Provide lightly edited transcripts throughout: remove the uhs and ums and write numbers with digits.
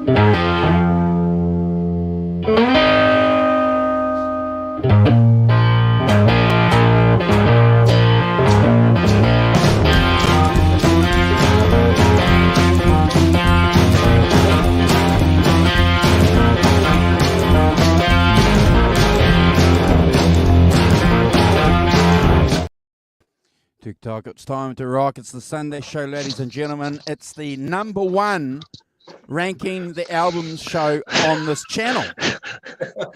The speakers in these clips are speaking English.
TikTok, it's time to rock. It's the Sunday show, ladies and gentlemen. It's the number one ranking the albums show on this channel.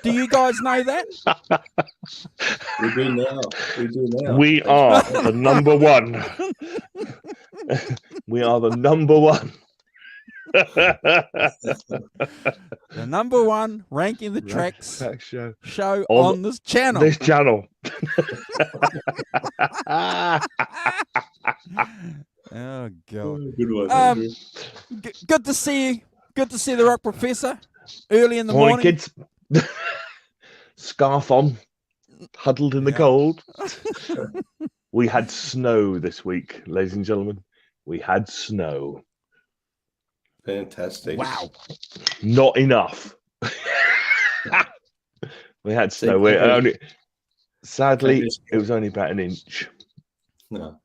Do you guys know that? We do now. We do now. We are the number one. We are the number one. The number one ranking the tracks show on this channel. This channel. Oh god. Good one. Good to see you. Good to see the Rock Professor early in the morning. Kids. Scarf on, huddled in the cold. We had snow this week, ladies and gentlemen. We had snow. Fantastic. Wow. Not enough. We had snow. Sadly, it was only about an inch. No.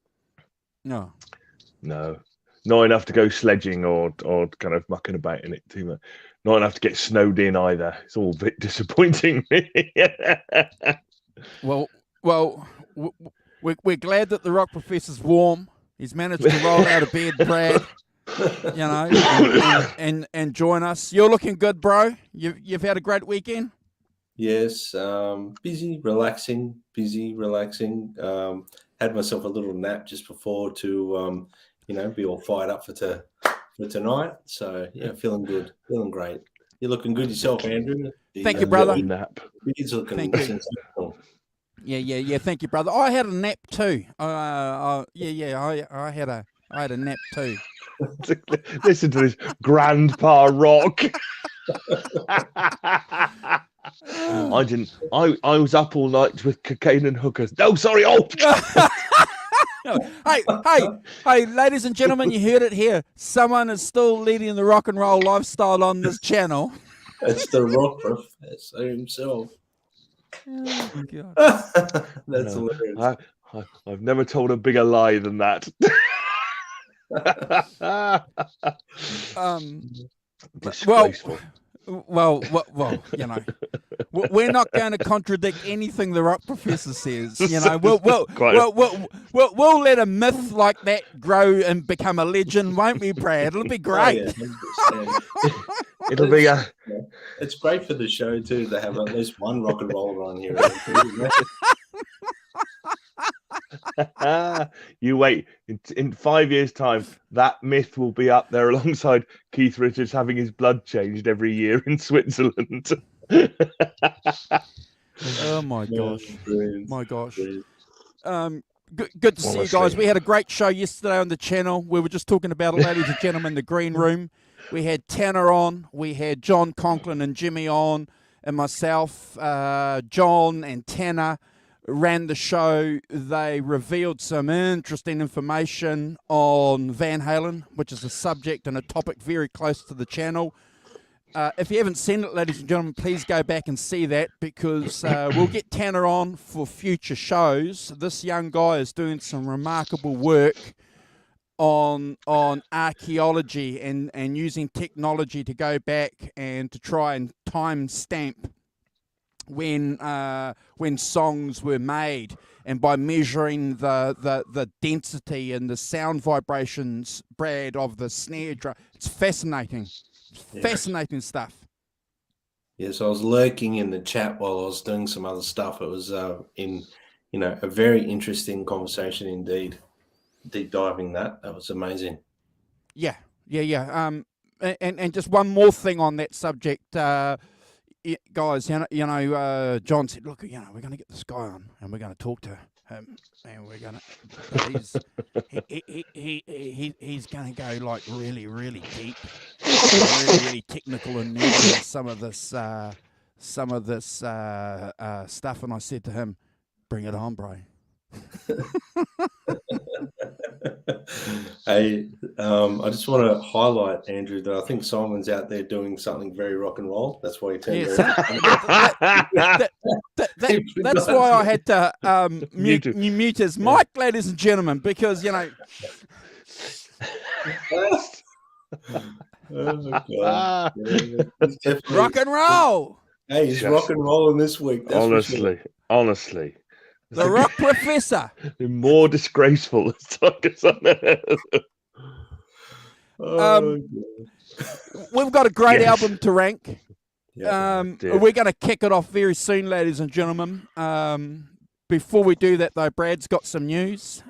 Not enough to go sledging or kind of mucking about in it too much. Not enough to get snowed in either. It's all a bit disappointing. Well, we're glad that the Rock Professor's warm. He's managed to roll out of bed, Brad. You know, and join us. You're looking good, bro. You've had a great weekend. Yes, busy, relaxing. Had myself a little nap just before to, be all fired up for tonight. So yeah, feeling good, feeling great. You're looking good yourself, Andrew. Thank you, brother. Nap. He's looking sensational. Yeah. Thank you, brother. I had a nap too. I had a nap too. Listen to this Grandpa Rock. I didn't. I was up all night with cocaine and hookers. No, sorry. Oh. Hey, ladies and gentlemen, you heard it here. Someone is still leading the rock and roll lifestyle on this channel. It's the Rock Professor himself. Oh, God. That's hilarious. I've never told a bigger lie than that. Disgraceful. Well, we're not going to contradict anything the Rock Professor says. You know, we'll let a myth like that grow and become a legend, won't we, Brad? It'll be great. Oh, yeah, It'll be It's great for the show too to have at least one rock and roller on here. You wait. In 5 years' time, that myth will be up there alongside Keith Richards having his blood changed every year in Switzerland. Oh my gosh! Brilliant. My gosh! Brilliant. Good to see you guys. We had a great show yesterday on the channel. We were just talking about it, ladies and gentlemen, in the green room. We had Tanner on, we had John Conklin and Jimmy on, and myself, John and Tanner ran the show. They revealed some interesting information on Van Halen, which is a subject and a topic very close to the channel. If you haven't seen it, ladies and gentlemen, please go back and see that, because we'll get Tanner on for future shows. This young guy is doing some remarkable work on archaeology and using technology to go back and to try and time stamp when songs were made, and by measuring the density and the sound vibrations, Brad, of the snare drum. It's fascinating. Fascinating stuff. Yes, I was lurking in the chat while I was doing some other stuff. It was a very interesting conversation indeed. Deep diving that was amazing. Yeah. And just one more thing on that subject, guys. John said, look, we're going to get this guy on and we're going to talk to him, and we're going to he's going to go like really, really deep, really, really technical and nerdy on some of this stuff. And I said to him, bring it on, bro. Hey, I just want to highlight, Andrew, that I think Simon's out there doing something very rock and roll. That's why he turned Yeah, very. that's why I had to Mute mute his mic, ladies and gentlemen, because, you know, Oh my God. Yeah, he's definitely- rock and roll. Hey, he's Just- rock and rolling this week. That's for sure. honestly, The rock professor. more disgraceful. Oh, We've got a great Yes. album to rank. yeah. dear. We're going to kick it off very soon, ladies and gentlemen. Before we do that, though, Brad's got some news.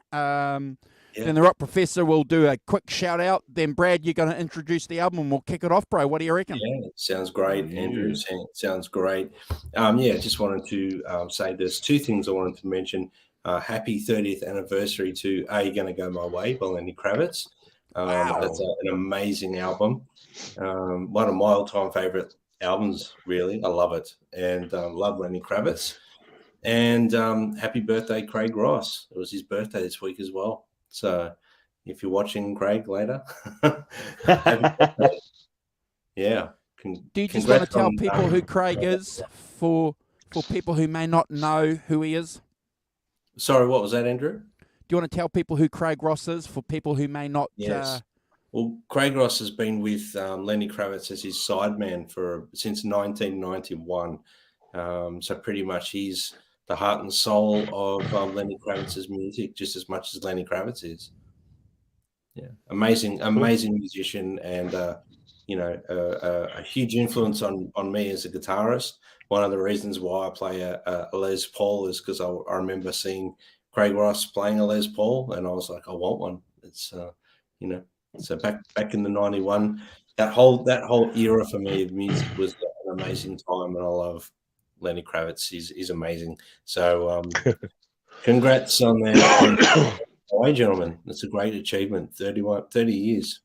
Then the Rock Professor will do a quick shout out. Then, Brad, you're going to introduce the album and we'll kick it off, bro. What do you reckon? Yeah, sounds great, Andrew. Sounds great. Just wanted to say there's two things I wanted to mention. Happy 30th anniversary to Are You Gonna Go My Way by Lenny Kravitz. Wow. That's an amazing album. One of my all-time favorite albums, really. I love it. And love Lenny Kravitz. And happy birthday, Craig Ross. It was his birthday this week as well. So if you're watching Craig later, happy birthday. Yeah. Do you just want to tell people who Craig is for people who may not know who he is? Sorry, what was that, Andrew? Do you want to tell people who Craig Ross is for people who may not? Yes. Well, Craig Ross has been with Lenny Kravitz as his sideman since 1991. So pretty much he's the heart and soul of Lenny Kravitz's music, just as much as Lenny Kravitz is. Yeah, amazing musician, and a huge influence on me as a guitarist. One of the reasons why I play a Les Paul is because I remember seeing Craig Ross playing a Les Paul, and I was like, I want one. It's so back in the 91, that whole era for me of music was an amazing time, and I love Lenny Kravitz. He's amazing. So congrats on that. Hi, gentlemen. That's a great achievement. 30 years.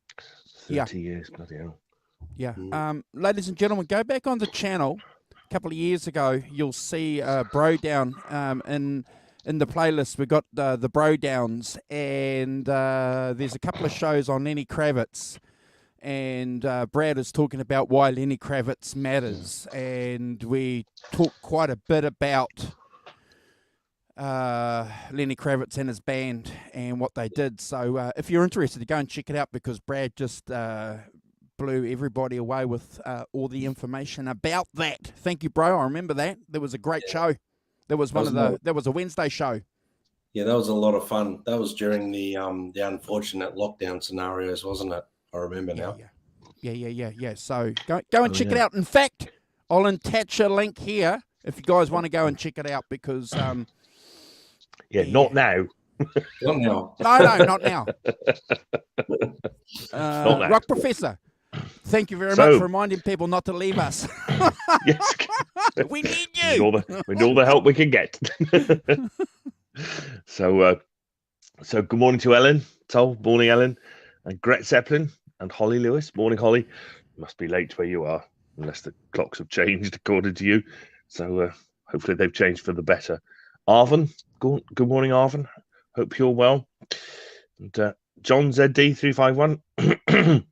30 years, bloody hell. Yeah. Ladies and gentlemen, go back on the channel. A couple of years ago, you'll see Bro Down in the playlist. We got the Bro Downs, and there's a couple of shows on Lenny Kravitz. And Brad is talking about why Lenny Kravitz matters. And we talk quite a bit about Lenny Kravitz and his band and what they did. So if you're interested, go and check it out, because Brad just blew everybody away with all the information about that. Thank you, bro. I remember that. There was a great show. There was there was a Wednesday show. Yeah, that was a lot of fun. That was during the unfortunate lockdown scenarios, wasn't it? I remember now. Yeah. So go and check it out. In fact, I'll attach a link here if you guys want to go and check it out, because not now. Not now. No, not now. Not now. Rock Professor, thank you very much for reminding people not to leave us. Yes. We need you. We need all the help we can get. So good morning to Ellen. Morning, Ellen. And Gret Zeppelin and Holly Lewis. Morning, Holly. Must be late where you are, unless the clocks have changed according to you. So hopefully they've changed for the better. Arvin, good morning, Arvin. Hope you're well. And John ZD351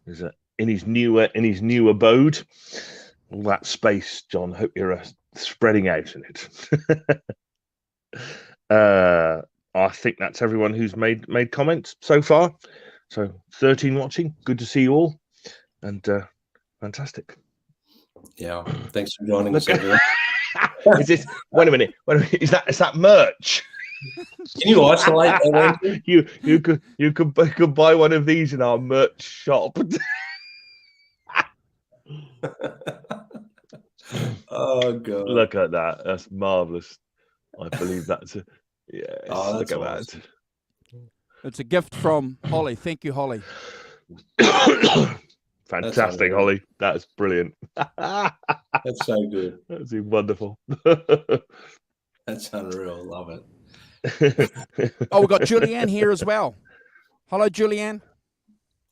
is in his new abode. All that space, John. Hope you're spreading out in it. I think that's everyone who's made comments so far. So 13 watching. Good to see you all, and fantastic. Yeah, thanks for joining us. Everyone. Is this? Wait a minute. Is that merch? Can you isolate that? You could buy one of these in our merch shop. Oh God! Look at that. That's marvelous. I believe that's a yes. Oh, look at awesome. that. It's a gift from Holly. Thank you, Holly. Fantastic, Holly. That's brilliant. That's so good. That's wonderful. That's unreal. Love it. Oh, we've got Julianne here as well. Hello, Julianne.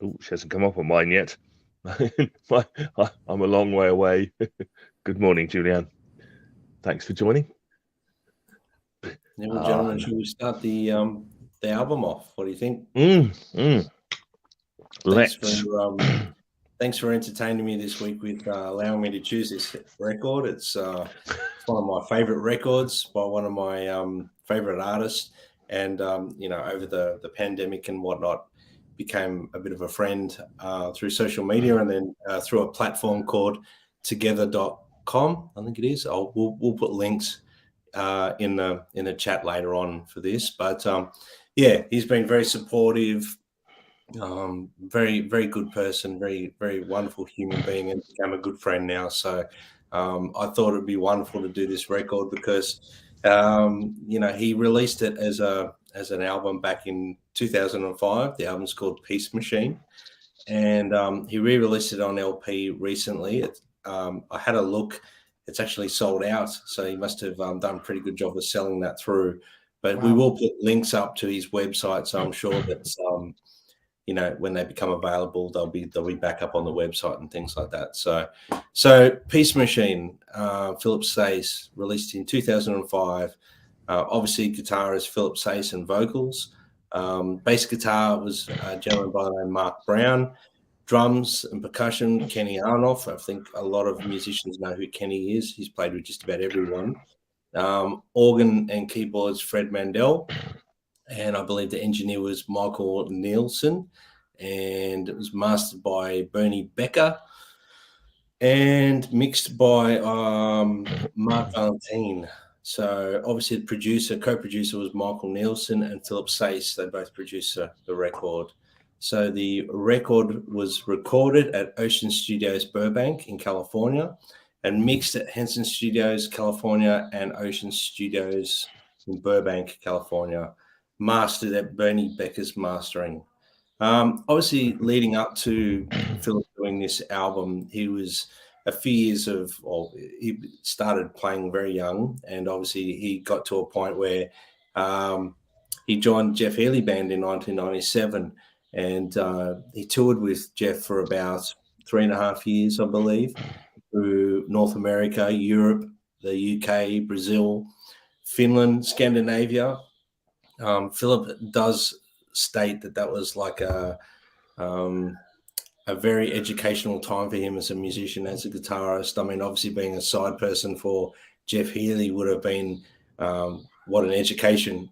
Oh, she hasn't come up on mine yet. I'm a long way away. Good morning, Julianne. Thanks for joining. Now, gentlemen, should we start the the album off. What do you think? Thanks for entertaining me this week with allowing me to choose this record. It's one of my favorite records by one of my favorite artists, and over the pandemic and whatnot, became a bit of a friend through social media, and then through a platform called together.com, I think it is. We'll put links in the chat later on for this, but he's been very supportive, very, very good person, very, very wonderful human being, and become a good friend now. So I thought it'd be wonderful to do this record because he released it as an album back in 2005. The album's called Peace Machine, and he re-released it on LP recently. I had a look. It's actually sold out, so he must have done a pretty good job of selling that through. But we will put links up to his website, so I'm sure that when they become available, they'll be back up on the website and things like that. So Peace Machine, Philip Sayce, released in 2005. Obviously, guitar is Philip Sayce and vocals. Bass guitar was a gentleman by the name Mark Brown. Drums and percussion, Kenny Arnoff. I think a lot of musicians know who Kenny is. He's played with just about everyone. Organ and keyboards, Fred Mandel. And I believe the engineer was Michael Nielsen. And it was mastered by Bernie Becker and mixed by Mark Valentine. So obviously the co-producer was Michael Nielsen and Philip Sayce. They both produced the record. So the record was recorded at Ocean Studios Burbank in California and mixed at Henson Studios California and Ocean Studios in Burbank, California. Mastered at Bernie Becker's mastering. Obviously, leading up to Philip doing this album, he was a few years he started playing very young, and obviously he got to a point where he joined Jeff Healey Band in 1997, and he toured with Jeff for about 3.5 years, I believe, through North America, Europe, the UK, Brazil, Finland, Scandinavia. Philip does state that was like a very educational time for him as a musician, as a guitarist. I mean, obviously being a side person for Jeff Healey would have been what an education.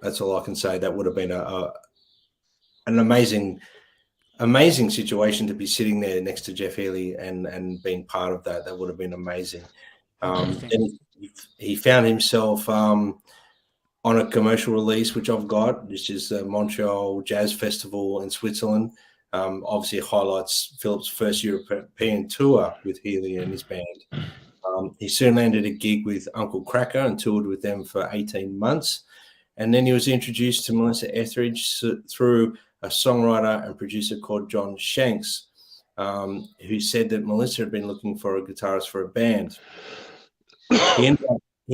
That's all I can say. That would have been an amazing situation to be sitting there next to Jeff Healey and being part of that. That would have been amazing. Then he found himself on a commercial release, which I've got, which is the Montreal Jazz Festival in Switzerland. Obviously, it highlights Philip's first European tour with Healey and his band. He soon landed a gig with Uncle Cracker and toured with them for 18 months. And then he was introduced to Melissa Etheridge through a songwriter and producer called John Shanks, who said that Melissa had been looking for a guitarist for a band. He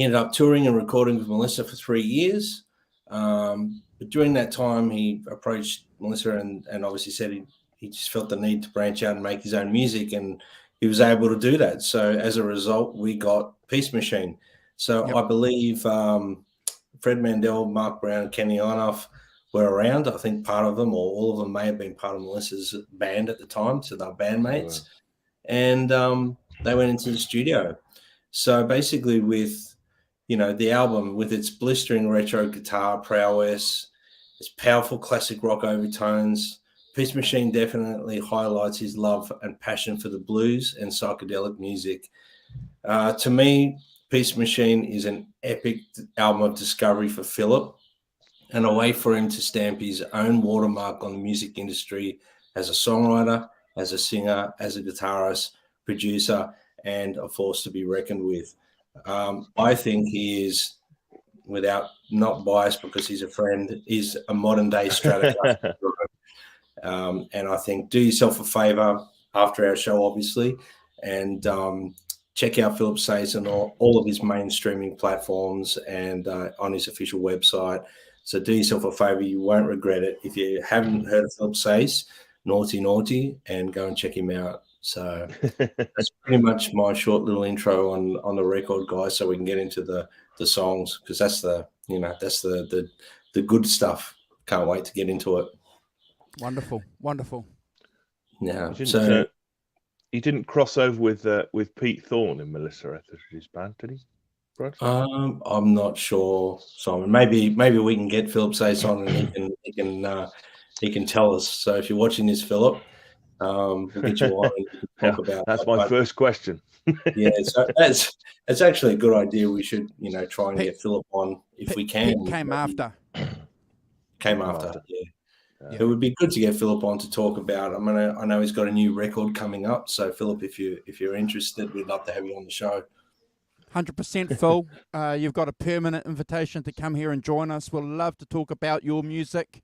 ended up touring and recording with Melissa for 3 years. But during that time, he approached Melissa and obviously said he just felt the need to branch out and make his own music, and he was able to do that. So as a result, we got Peace Machine. So I believe Fred Mandel, Mark Brown, Kenny Arnoff were around. I think part of them, or all of them, may have been part of Melissa's band at the time, so they're bandmates. And they went into the studio. So basically with the album, with its blistering retro guitar prowess, its powerful classic rock overtones, Peace Machine definitely highlights his love and passion for the blues and psychedelic music. To me, Peace Machine is an epic album of discovery for Philip and a way for him to stamp his own watermark on the music industry as a songwriter, as a singer, as a guitarist, producer, and a force to be reckoned with. I think he is, without not biased because he's a friend, is a modern day Stratocaster. And I think do yourself a favor after our show, obviously, and check out Philip Sayce on all of his main streaming platforms and on his official website. So do yourself a favor. You won't regret it. If you haven't heard of Philip Sayce, naughty, and go and check him out. So that's pretty much my short little intro on the record, guys, so we can get into the songs, because that's the good stuff can't wait to get into it. Wonderful, wonderful. Yeah. He didn't cross over with Pete Thorne in Melissa Etheridge's band, did he, Brad? I'm not sure, Simon. Maybe we can get Philip Sayce on and he can tell us. So if you're watching this, Philip, we'll get you on and you can talk about that's my first question. Yeah, so that's actually a good idea. We should, try and get Philip on if we can. Pete came after. Yeah. It would be good to get Philip on to talk about. I know he's got a new record coming up. So Philip, if you're interested, we'd love to have you on the show. 100%, Phil. You've got a permanent invitation to come here and join us. We'll love to talk about your music,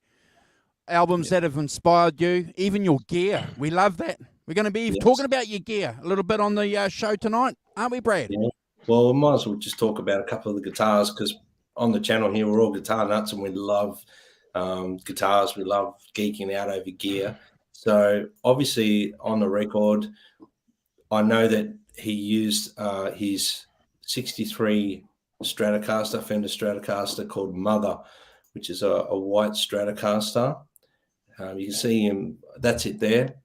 albums that have inspired you, even your gear. We love that. We're going to be talking about your gear a little bit on the show tonight, aren't we, Brad? Yeah. Well, we might as well just talk about a couple of the guitars, because on the channel here, we're all guitar nuts and we love guitars. We love geeking out over gear. So obviously on the record, I know that he used his 63 Stratocaster, Fender Stratocaster called Mother, which is a white Stratocaster. You can see him, that's it there.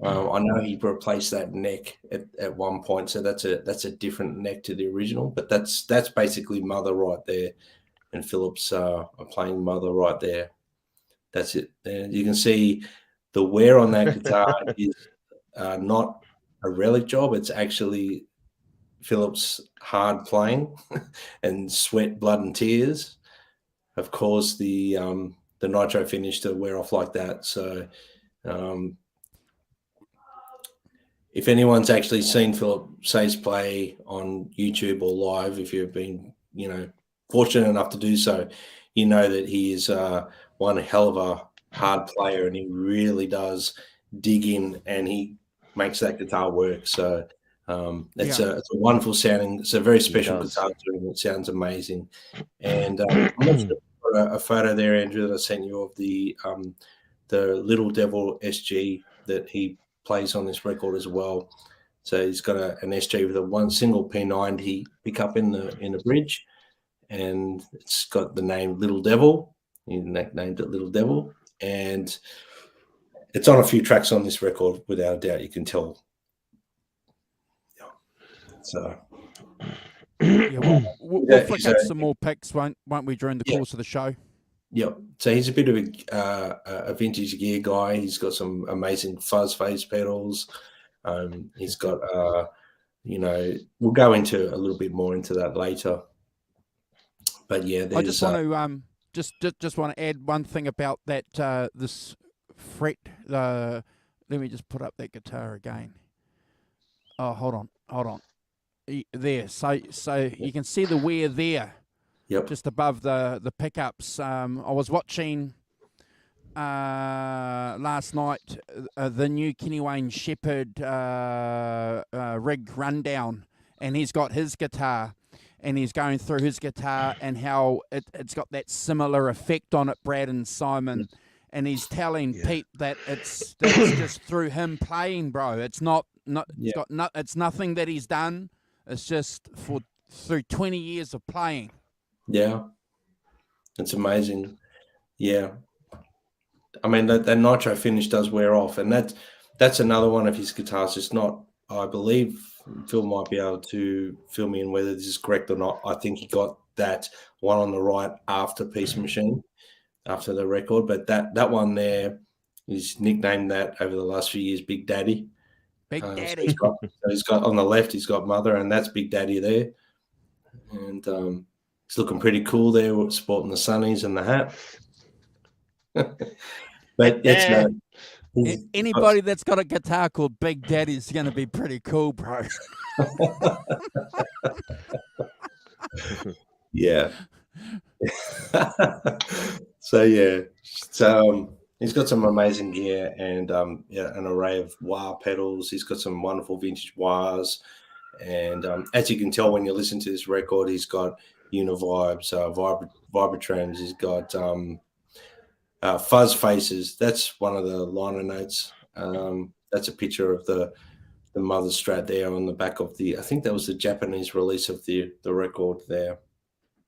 I know he replaced that neck at one point, so that's a different neck to the original, but that's basically Mother right there, and Philip's playing Mother right there. That's it. And you can see the wear on that guitar is not a relic job. It's actually Philip's hard playing and sweat, blood, and tears have caused the nitro finish to wear off like that. So. If anyone's actually seen Philip Sayce play on YouTube or live, if you've been, fortunate enough to do so, you know that he is one hell of a hard player, and he really does dig in and he makes that guitar work. So it's a wonderful sounding. It's a very special guitar to him. It sounds amazing. And I'm not sure if you've got a photo there, Andrew, that I sent you of the Little Devil SG that he plays on this record as well. So he's got an SG with a one single P90 pickup in the bridge, and it's got the name Little Devil. He named it Little Devil, and it's on a few tracks on this record without a doubt. You can tell. So we'll flick up some more pics, won't we, during the course of the show? Yep. So he's a bit of a vintage gear guy. He's got some amazing fuzz face pedals. He's got, we'll go into a little bit more into that later. But yeah, I just want to just want to add one thing about that this fret. Let me just put up that guitar again. Oh, hold on. There. So you can see the wear there. Yep. Just above the pickups. I was watching last night the new Kenny Wayne Shepherd rig rundown, and he's got his guitar, and he's going through his guitar and how it's got that similar effect on it, Brad and Simon, and he's telling Pete that that's just through him playing, bro. It's it's nothing that he's done. It's just through 20 years of playing. Yeah, it's amazing. Yeah, I mean that nitro finish does wear off, and that's another one of his guitars. It's not, I believe Phil might be able to fill me in whether this is correct or not. I think he got that one on the right after Peace Machine, after the record, but that one there, he's nicknamed that over the last few years Big Daddy. Big Daddy. So he's got on the left, he's got Mother, and that's Big Daddy there, and he's looking pretty cool there, sporting the sunnies and the hat. But anybody that's got a guitar called Big Daddy is going to be pretty cool, bro. Yeah. So he's got some amazing gear and an array of wah pedals. He's got some wonderful vintage wahs, and as you can tell when you listen to this record, he's got Univibes, Vibratrons. He's got fuzz faces. That's one of the liner notes. That's a picture of the Mother Strat there on the back of I think that was the Japanese release of the record there.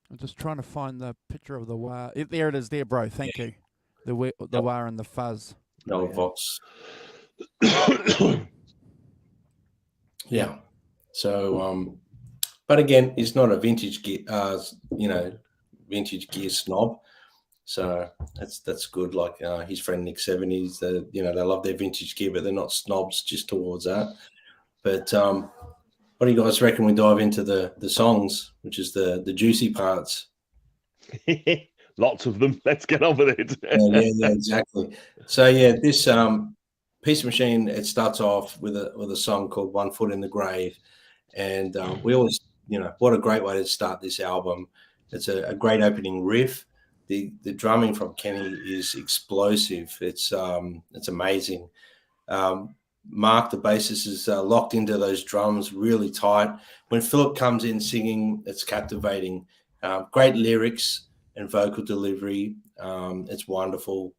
I'm just trying to find the picture of the wah. There it is there, bro. Thank you. the wah and the fuzz. No Vox. Yeah. So, but again, he's not a vintage gear, vintage gear snob. So that's good. Like his friend Nick 70s, they love their vintage gear, but they're not snobs just towards that. But what do you guys reckon we dive into the songs, which is the juicy parts? Lots of them. Let's get on with it. yeah, exactly. So yeah, this Peace Machine, it starts off with a song called "One Foot in the Grave," and we always, what a great way to start this album. It's a great opening riff. The drumming from Kenny is explosive. It's amazing. Mark, the bassist, is locked into those drums really tight. When Philip comes in singing, it's captivating. Great lyrics and vocal delivery. It's wonderful,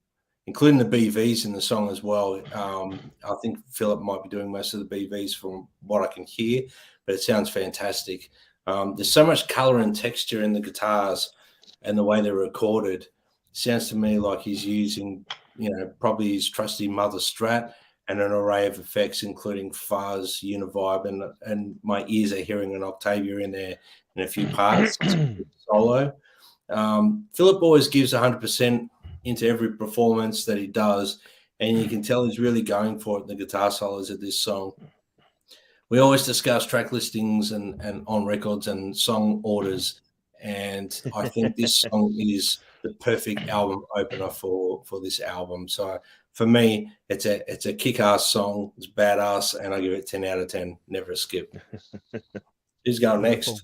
including the BVs in the song as well. I think Philip might be doing most of the BVs from what I can hear, but it sounds fantastic. There's so much color and texture in the guitars and the way they're recorded. It sounds to me like he's using, probably his trusty Mother Strat and an array of effects, including fuzz, univibe, and my ears are hearing an Octavia in there in a few parts. Solo. Philip always gives 100% into every performance that he does, and you can tell he's really going for it in the guitar solos of this song. We always discuss track listings and on records and song orders, and I think this song is the perfect album opener for this album. So for me, it's a kick-ass song. It's badass, and I give it 10 out of 10. Never a skip. Who's going next?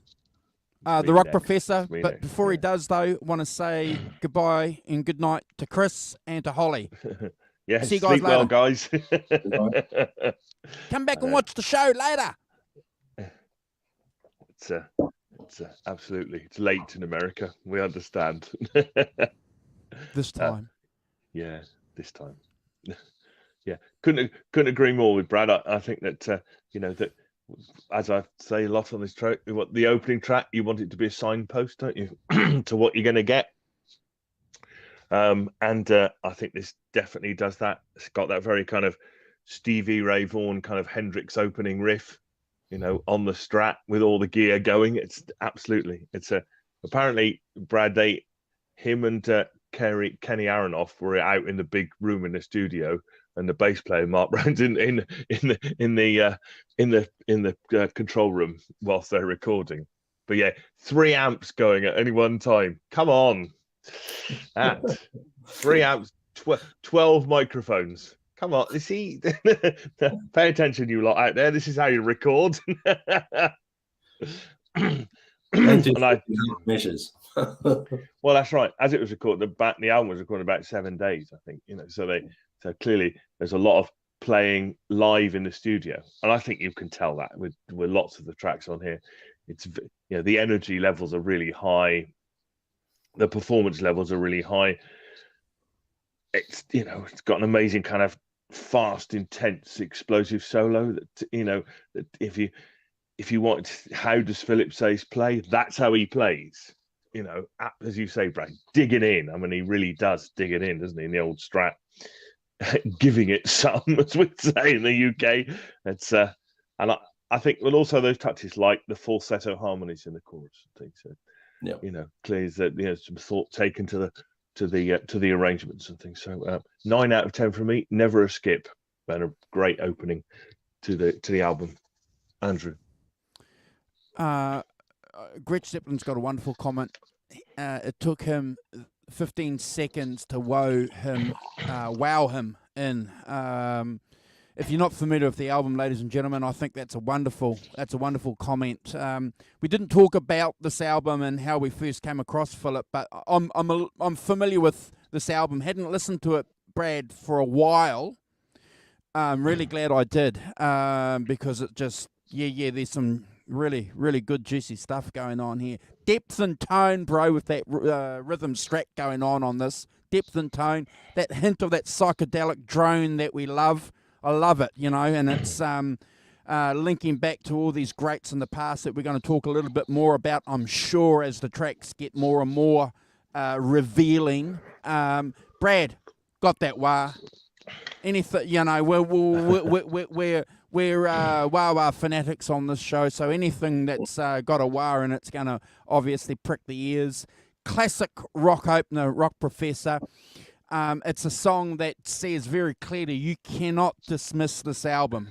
The Rock Professor. But before he does, though, want to say goodbye and good night to Chris and to Holly. Yeah, see you guys sleep later. well, guys. Come back and watch the show later. It's absolutely. It's late in America. We understand. This time. This time. Yeah, couldn't agree more with Brad. I think that that, as I say a lot on this track, the opening track, you want it to be a signpost, don't you, to what you're going to get. And I think this definitely does that. It's got that very kind of Stevie Ray Vaughan kind of Hendrix opening riff, on the Strat with all the gear going. It's absolutely. Apparently Brad, him and Kenny Aronoff were out in the big room in the studio, and the bass player Mark Brown's in the control room whilst they're recording. But yeah, 3 amps going at any one time. Come on, 3 amps, 12 microphones. Come on, see, pay attention, you lot out there. This is how you record. Measures. Well, that's right. As it was recorded, the album was recorded about 7 days, I think. So clearly there's a lot of playing live in the studio, and I think you can tell that with lots of the tracks on here. It's the energy levels are really high, the performance levels are really high. It's it's got an amazing kind of fast, intense, explosive solo that that if you want, how does Philip Sayce play? That's how he plays. As you say, Brad, digging in. I mean, he really does dig it in, doesn't he? In the old Strat, giving it some, as we'd say in the UK. It's and I think, well, also those touches like the falsetto harmonies in the chorus and things. So, clearly that some thought taken to the arrangements and things. So 9 out of 10 from me. Never a skip, and a great opening to the album. Andrew. Gretch Zeppelin's got a wonderful comment. It took him 15 seconds to wow him in. If you're not familiar with the album, ladies and gentlemen, I think that's a wonderful comment. We didn't talk about this album and how we first came across Philip, but I'm familiar with this album. Hadn't listened to it, Brad, for a while. I'm really glad I did, because it just there's some really, really good juicy stuff going on here. Depth and tone, bro, with that rhythm Strat going on this. Depth and tone, that hint of that psychedelic drone that we love. I love it, and it's linking back to all these greats in the past that we're going to talk a little bit more about, I'm sure, as the tracks get more and more revealing. Brad, got that wah. Anything, you know, we're wah-wah fanatics on this show, so anything that's got a wah in it's going to obviously prick the ears. Classic rock opener, Rock Professor. It's a song that says very clearly you cannot dismiss this album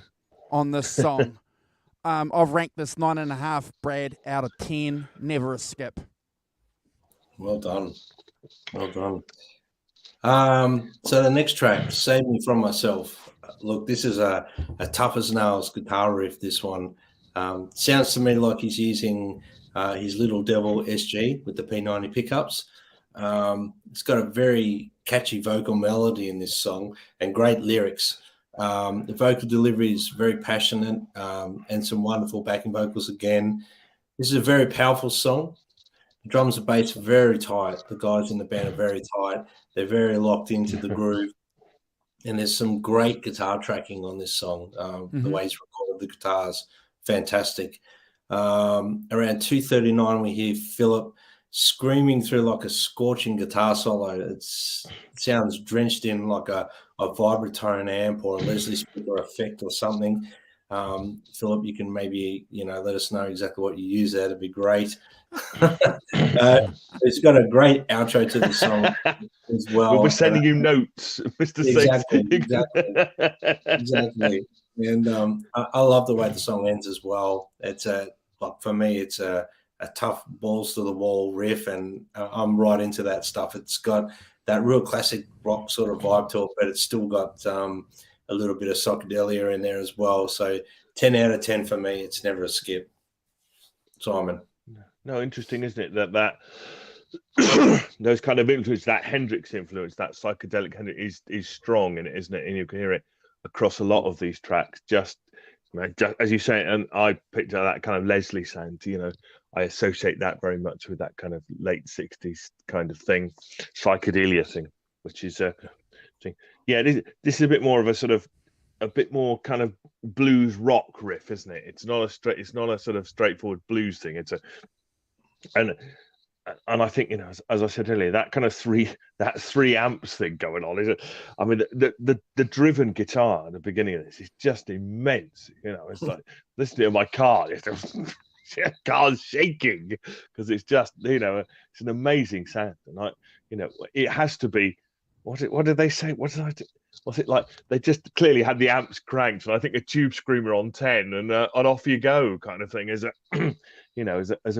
on this song. I've ranked this 9.5, Brad, out of 10. Never a skip. Well done. Well done. So the next track, Save Me From Myself. Look, this is a tough as nails guitar riff, this one. Sounds to me like he's using his Little Devil SG with the P90 pickups. It's got a very catchy vocal melody in this song and great lyrics. The vocal delivery is very passionate and some wonderful backing vocals again. This is a very powerful song. The drums and bass are very tight. The guys in the band are very tight. They're very locked into the groove. And there's some great guitar tracking on this song. The way he's recorded the guitars, fantastic. Around 2:39, we hear Philip screaming through like a scorching guitar solo. It sounds drenched in like a vibratone amp or a Leslie speaker effect or something. Philip, you can maybe, let us know exactly what you use there. That'd be great. It's got a great outro to the song as well. We're sending you notes, Mr. Exactly. And I love the way the song ends as well. It's for me, it's a tough balls to the wall riff, and I'm right into that stuff. It's got that real classic rock sort of vibe to it, but it's still got a little bit of psychedelia in there as well. So 10 out of 10 for me. It's never a skip. Simon. No, interesting, isn't it? That those kind of influence, that Hendrix influence, that psychedelic is strong in it, isn't it? And you can hear it across a lot of these tracks. Just as you say, and I picked up that kind of Leslie sound. I associate that very much with that kind of late 60s kind of thing, psychedelia thing, which is thing. Yeah, this is a bit more of a bit more kind of blues rock riff, isn't it? It's not a sort of straightforward blues thing. And I think, as I said earlier, that kind of three amps thing going on the driven guitar at the beginning of this is just immense. It's like listening to my car. Car's shaking because it's just it's an amazing sound, and it has to be. What did they say? What did I do? Was it like they just clearly had the amps cranked, and I think a tube screamer on 10, and off you go kind of thing as a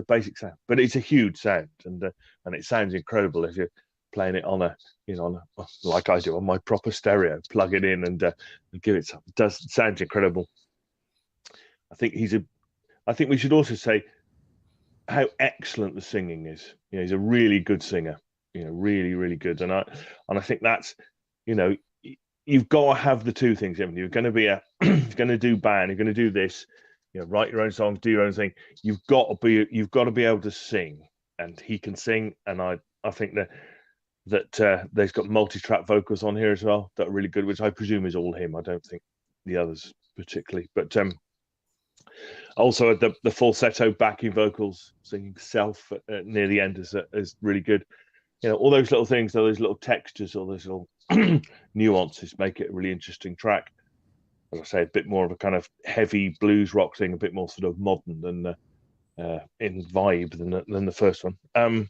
basic sound. But it's a huge sound, and it sounds incredible if you're playing it on a like I do on my proper stereo. Plug it in and give it something. It sounds incredible. I think we should also say how excellent the singing is. He's a really good singer. Really, really good. And I think that's, you've got to have the two things. You're going to be you're going to do band. You're going to do this. Write your own songs, do your own thing. You've got to be able to sing, and he can sing. And I think that there's got multi-track vocals on here as well that are really good, which I presume is all him. I don't think the others particularly, but also the falsetto backing vocals, singing self near the end is really good. All those little things, those little textures, all those little nuances make it a really interesting track. As I say, a bit more of a kind of heavy blues rock thing, a bit more sort of modern than in vibe than the first one. 9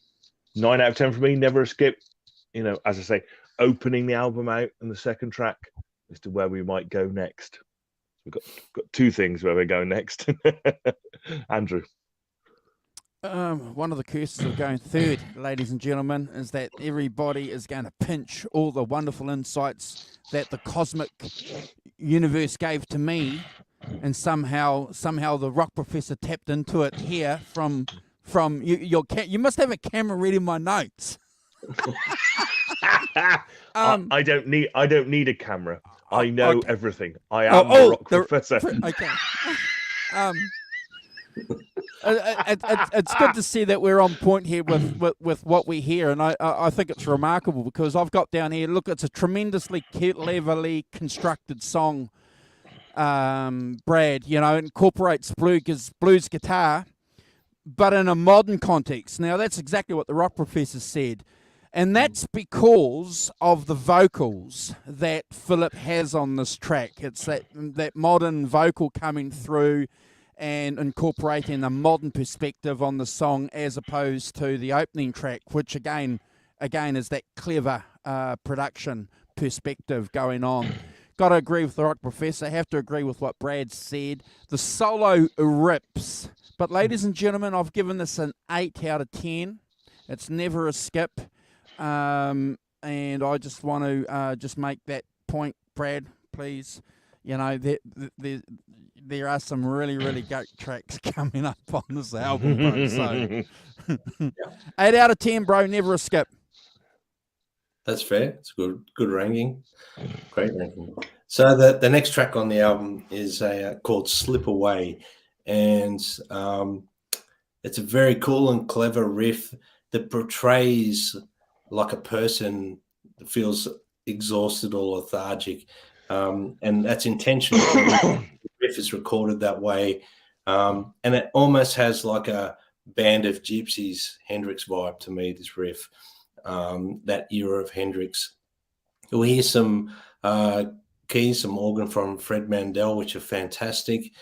out of 10 for me, never a skip. As I say, opening the album out and the second track as to where we might go next. We've got two things where we're going next. Andrew. One of the curses of going third, ladies and gentlemen, is that everybody is going to pinch all the wonderful insights that the cosmic universe gave to me, and somehow the Rock Professor tapped into it here from you. You must have a camera reading my notes. I don't need a camera. I know everything. I am the Rock Professor. Okay. It's good to see that we're on point here with what we hear, and I think it's remarkable because I've got down here, look, it's a tremendously cleverly constructed song, Brad, incorporates blues guitar, but in a modern context. Now, that's exactly what the Rock Professor said. And that's because of the vocals that Philip has on this track. It's that modern vocal coming through and incorporating a modern perspective on the song as opposed to the opening track, which again is that clever production perspective going on. Got to agree with the Rock Professor. Have to agree with what Brad said. The solo rips. But ladies and gentlemen, I've given this an 8 out of 10. It's never a skip. And I just want to just make that point, Brad, please. You know, there are some really, really great tracks coming up on this album, bro. So 8 out of 10, bro. Never a skip. That's fair. It's good ranking. Great ranking. So the next track on the album is called Slip Away. And it's a very cool and clever riff that portrays like a person that feels exhausted or lethargic. And that's intentional. The riff is recorded that way. And it almost has like a Band of Gypsies Hendrix vibe to me, this riff, that era of Hendrix. We hear some keys, some organ from Fred Mandel, which are fantastic.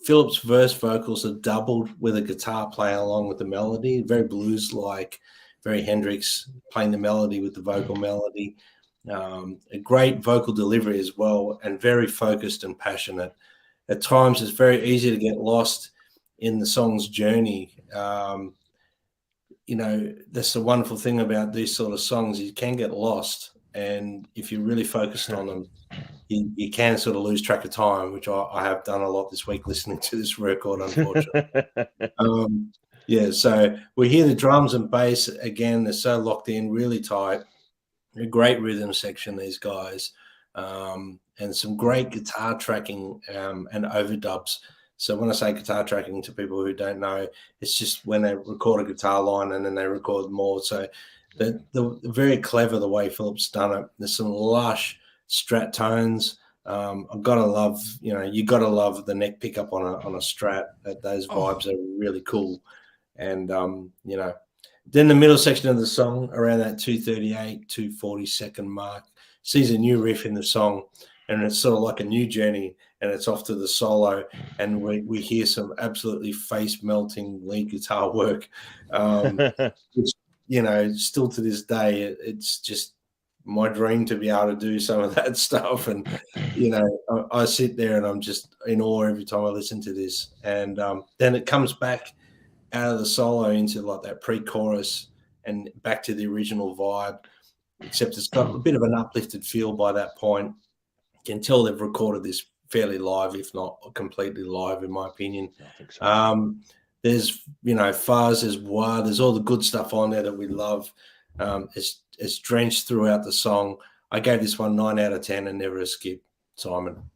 Philip's verse vocals are doubled with a guitar playing along with the melody, very blues-like, very Hendrix, playing the melody with the vocal melody. A great vocal delivery as well, and very focused and passionate. At times, it's very easy to get lost in the song's journey. You know, that's the wonderful thing about these sort of songs. You can get lost, and if you're really focused on them, you can sort of lose track of time, which I have done a lot this week listening to this record, unfortunately. Yeah, so we hear the drums and bass again. They're so locked in, really tight. A great rhythm section, these guys, and some great guitar tracking and overdubs. So when I say guitar tracking to people who don't know, it's just when they record a guitar line and then they record more. So the very clever the way Philip's done it. There's some lush Strat tones. I've got to love, you got to love the neck pickup on a Strat. Those vibes are really cool. And, then the middle section of the song, around that 2:38, 2:40 mark, sees a new riff in the song, and it's sort of like a new journey, and it's off to the solo, and we hear some absolutely face-melting lead guitar work, which, still to this day, it's just my dream to be able to do some of that stuff. And, I sit there and I'm just in awe every time I listen to this. And then it comes back out of the solo into like that pre-chorus and back to the original vibe, except it's got a bit of an uplifted feel by that point. You can tell they've recorded this fairly live, if not completely live, in my opinion. I think so. There's, fuzz, there's wah, there's all the good stuff on there that we love. It's drenched throughout the song. I gave this one 9 out of 10 and never a skip, Simon.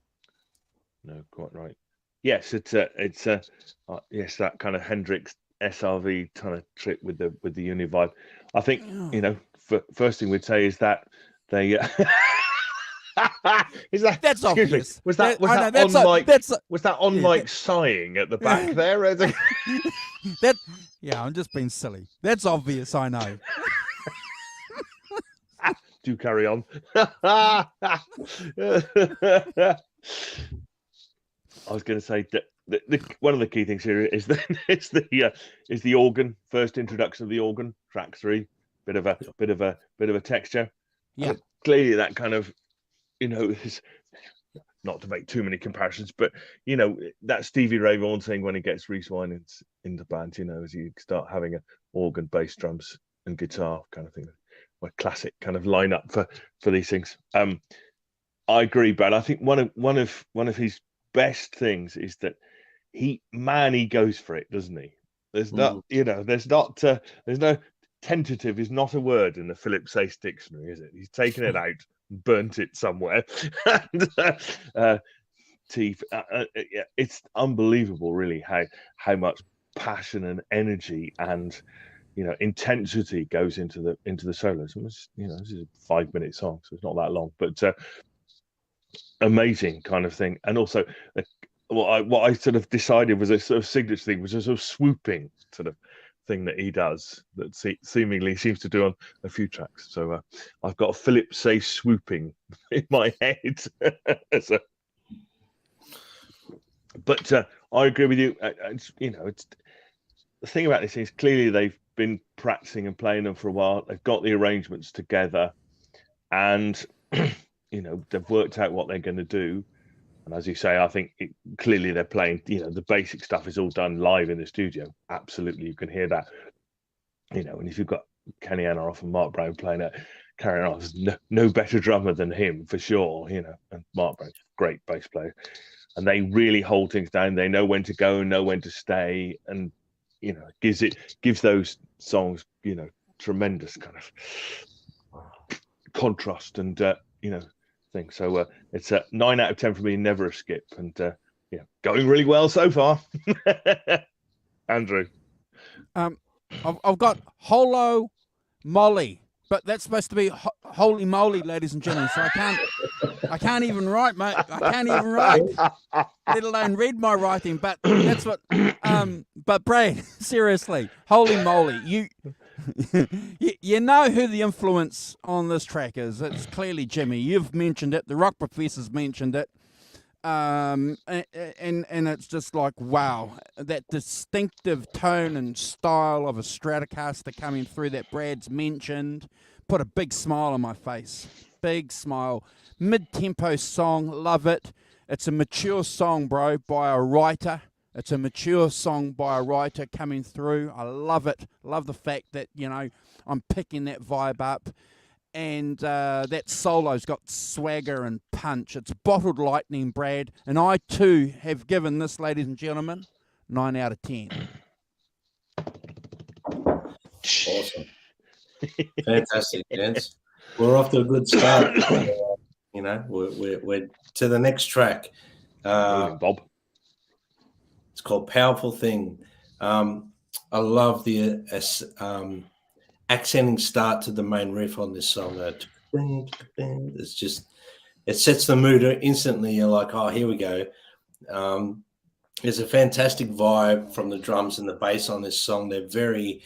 No, quite right. Yes, it's yes, that kind of Hendrix SRV kind of trip with the uni vibe. I think first thing we'd say is that they is that that's obvious. Me, was that on Mike sighing at the back there? I'm just being silly. That's obvious, I know. Do carry on. I was going to say that one of the key things here is the organ. First introduction of the organ, track 3, bit of a texture. Yeah, clearly that kind of is, not to make too many comparisons, but that Stevie Ray Vaughan thing when he gets Reese Winans in the band, as you start having an organ, bass, drums, and guitar kind of thing. My classic kind of lineup for these things. I agree, Brad. I think one of his best things is that he goes for it, doesn't he? There's not, there's no tentative is not a word in the Philip Sayce dictionary, is it? He's taken it out, burnt it somewhere. And, it's unbelievable, really, how much passion and energy and intensity goes into the solos. This is a 5-minute song, so it's not that long, but amazing kind of thing. And also what I sort of decided was a sort of signature thing, was a sort of swooping sort of thing that he does that seemingly seems to do on a few tracks. So I've got a Philip Sayce swooping in my head. But I agree with you. It's the thing about this is clearly they've been practicing and playing them for a while. They've got the arrangements together, and they've worked out what they're going to do. And as you say, I think clearly they're playing. The basic stuff is all done live in the studio. Absolutely, you can hear that. And if you've got Kenny Anoroff and Mark Brown playing it, Kenny Anoroff's no better drummer than him for sure. And Mark Brown's great bass player. And they really hold things down. They know when to go, know when to stay, and gives those songs tremendous kind of contrast and thing. So it's a 9 out of 10 for me. Never a skip, and going really well so far. Andrew, I've got Holo Molly, but that's supposed to be holy moly, ladies and gentlemen. So I can't even write, mate. I can't even write, let alone read my writing. But that's what. But Brad, seriously, holy moly, you know who the influence on this track is. It's clearly Jimmy. You've mentioned it. The Rock Professor's mentioned it. And it's just like, wow, that distinctive tone and style of a Stratocaster coming through that Brad's mentioned put a big smile on my face. Big smile. Mid-tempo song, love it. It's a mature song, bro, by a writer. It's a mature song by a writer coming through. I love it. Love the fact that, I'm picking that vibe up. And that solo's got swagger and punch. It's bottled lightning, Brad. And I, too, have given this, ladies and gentlemen, 9 out of 10. Awesome. Fantastic, gents. We're off to a good start. We're to the next track. Bob. It's called Powerful Thing. I love the accenting start to the main riff on this song. It's just, it sets the mood instantly. You're like, oh, here we go. There's a fantastic vibe from the drums and the bass on this song. They're very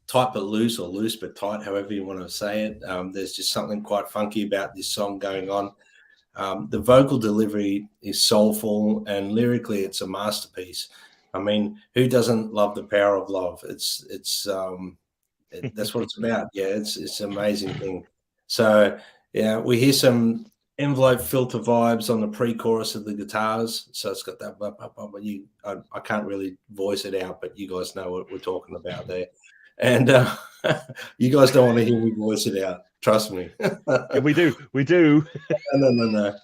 tight but loose, or loose but tight, however you want to say it. There's just something quite funky about this song going on. The vocal delivery is soulful, and lyrically it's a masterpiece. I mean, who doesn't love the power of love? It's that's what it's about. Yeah, it's an amazing thing. So yeah, we hear some envelope filter vibes on the pre-chorus of the guitars. So it's got that, but I can't really voice it out, but you guys know what we're talking about there. And you guys don't want to hear me voice it out. Trust me. Yeah, we do. No.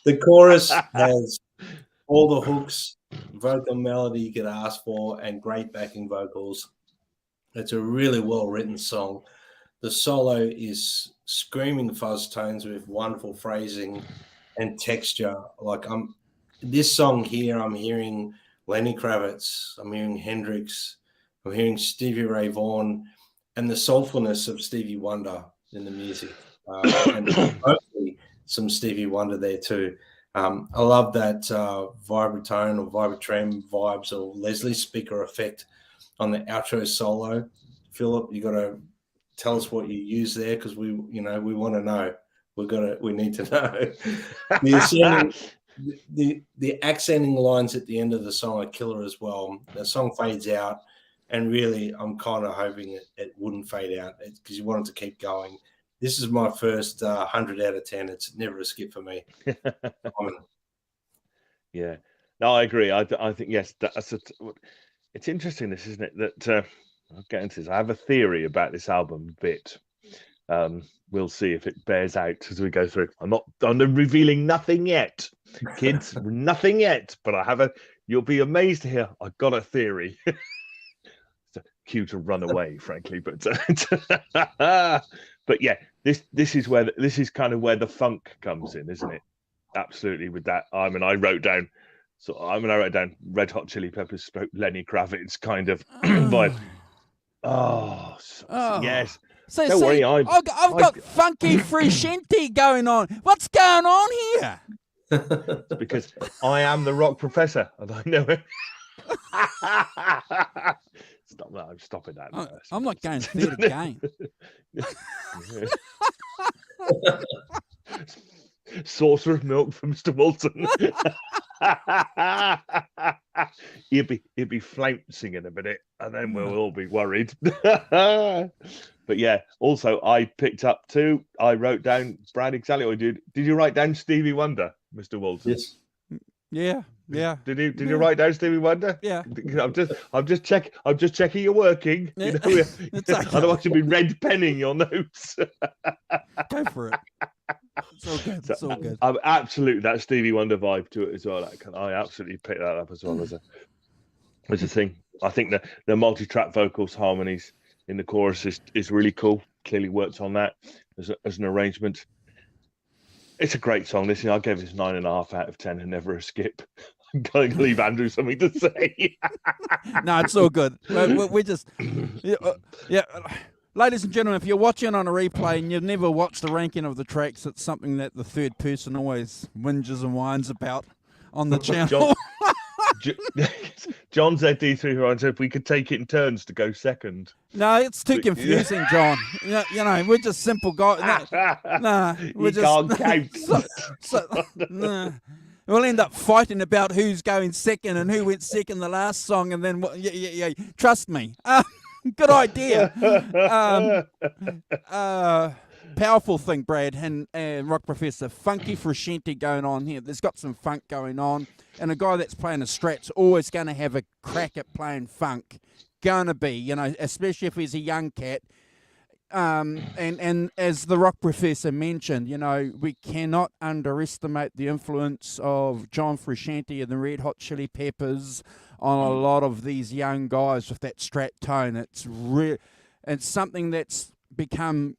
The chorus has all the hooks, vocal melody you could ask for, and great backing vocals. It's a really well-written song. The solo is screaming fuzz tones with wonderful phrasing and texture. Like this song here, I'm hearing Lenny Kravitz, I'm hearing Hendrix, I'm hearing Stevie Ray Vaughan, and the soulfulness of Stevie Wonder in the music, and hopefully some Stevie Wonder there too. I love that vibratone or vibratrem vibes or Leslie speaker effect on the outro solo. Philip, you got to tell us what you use there, because we want to know. We need to know. The accenting lines at the end of the song are killer as well. The song fades out, and really, I'm kind of hoping it wouldn't fade out, because you want it to keep going. This is my first 100 out of 10. It's never a skip for me. Yeah, no, I agree. I think yes, it's interesting, this, isn't it? That I'll get into this. I have a theory about this album a bit. We'll see if it bears out as we go through. I'm revealing nothing yet, kids. Nothing yet. But you'll be amazed to hear I've got a theory. It's a cue to run away, frankly. But but yeah, this is kind of where the funk comes in, isn't it? Absolutely. With that, I wrote down Red Hot Chili Peppers spoke Lenny Kravitz kind of vibe. Oh, yes. So, don't worry, I've got funky frusciante going on. What's going on here? It's because I am the rock professor, and I know it. I'm stopping that. I'm not going third again. Saucer of milk for Mr. Wilson. he'll be flouncing in a minute, and then we'll all be worried. But yeah, also I picked up too. I wrote down Brad exactly what I did. Did you write down Stevie Wonder, Mr. Wilson? Yes. Yeah. Did you write down Stevie Wonder? Yeah. I'm just checking you're working. Yeah. You know, It's okay. I don't want you to be red penning your notes. Go for it. It's all good. It's all good. I'm absolutely that Stevie Wonder vibe to it as well. I absolutely picked that up as well as a thing. I think the multi-track vocals, harmonies in the chorus is really cool. Clearly worked on that as an arrangement. It's a great song. Listen, I gave this 9.5 out of 10 and never a skip. I'm going to leave Andrew something to say. No, it's all good. We're just, yeah. Ladies and gentlemen, if you're watching on a replay and you've never watched the ranking of the tracks, it's something that the third person always whinges and whines about on the channel. John said D3 said we could take it in turns to go second. No, it's too confusing, John. You know, we're just simple guys. No, we're can't count. Nah. We'll end up fighting about who's going second and who went second the last song, and then yeah. Trust me. Good idea. Powerful thing, Brad and Rock Professor. Funky Frusciante going on here. There's got some funk going on, and a guy that's playing a Strat's always going to have a crack at playing funk. Gonna be, you know, especially if he's a young cat. And as the Rock Professor mentioned, you know, we cannot underestimate the influence of John Frusciante and the Red Hot Chili Peppers on a lot of these young guys with that Strat tone. It's something that's become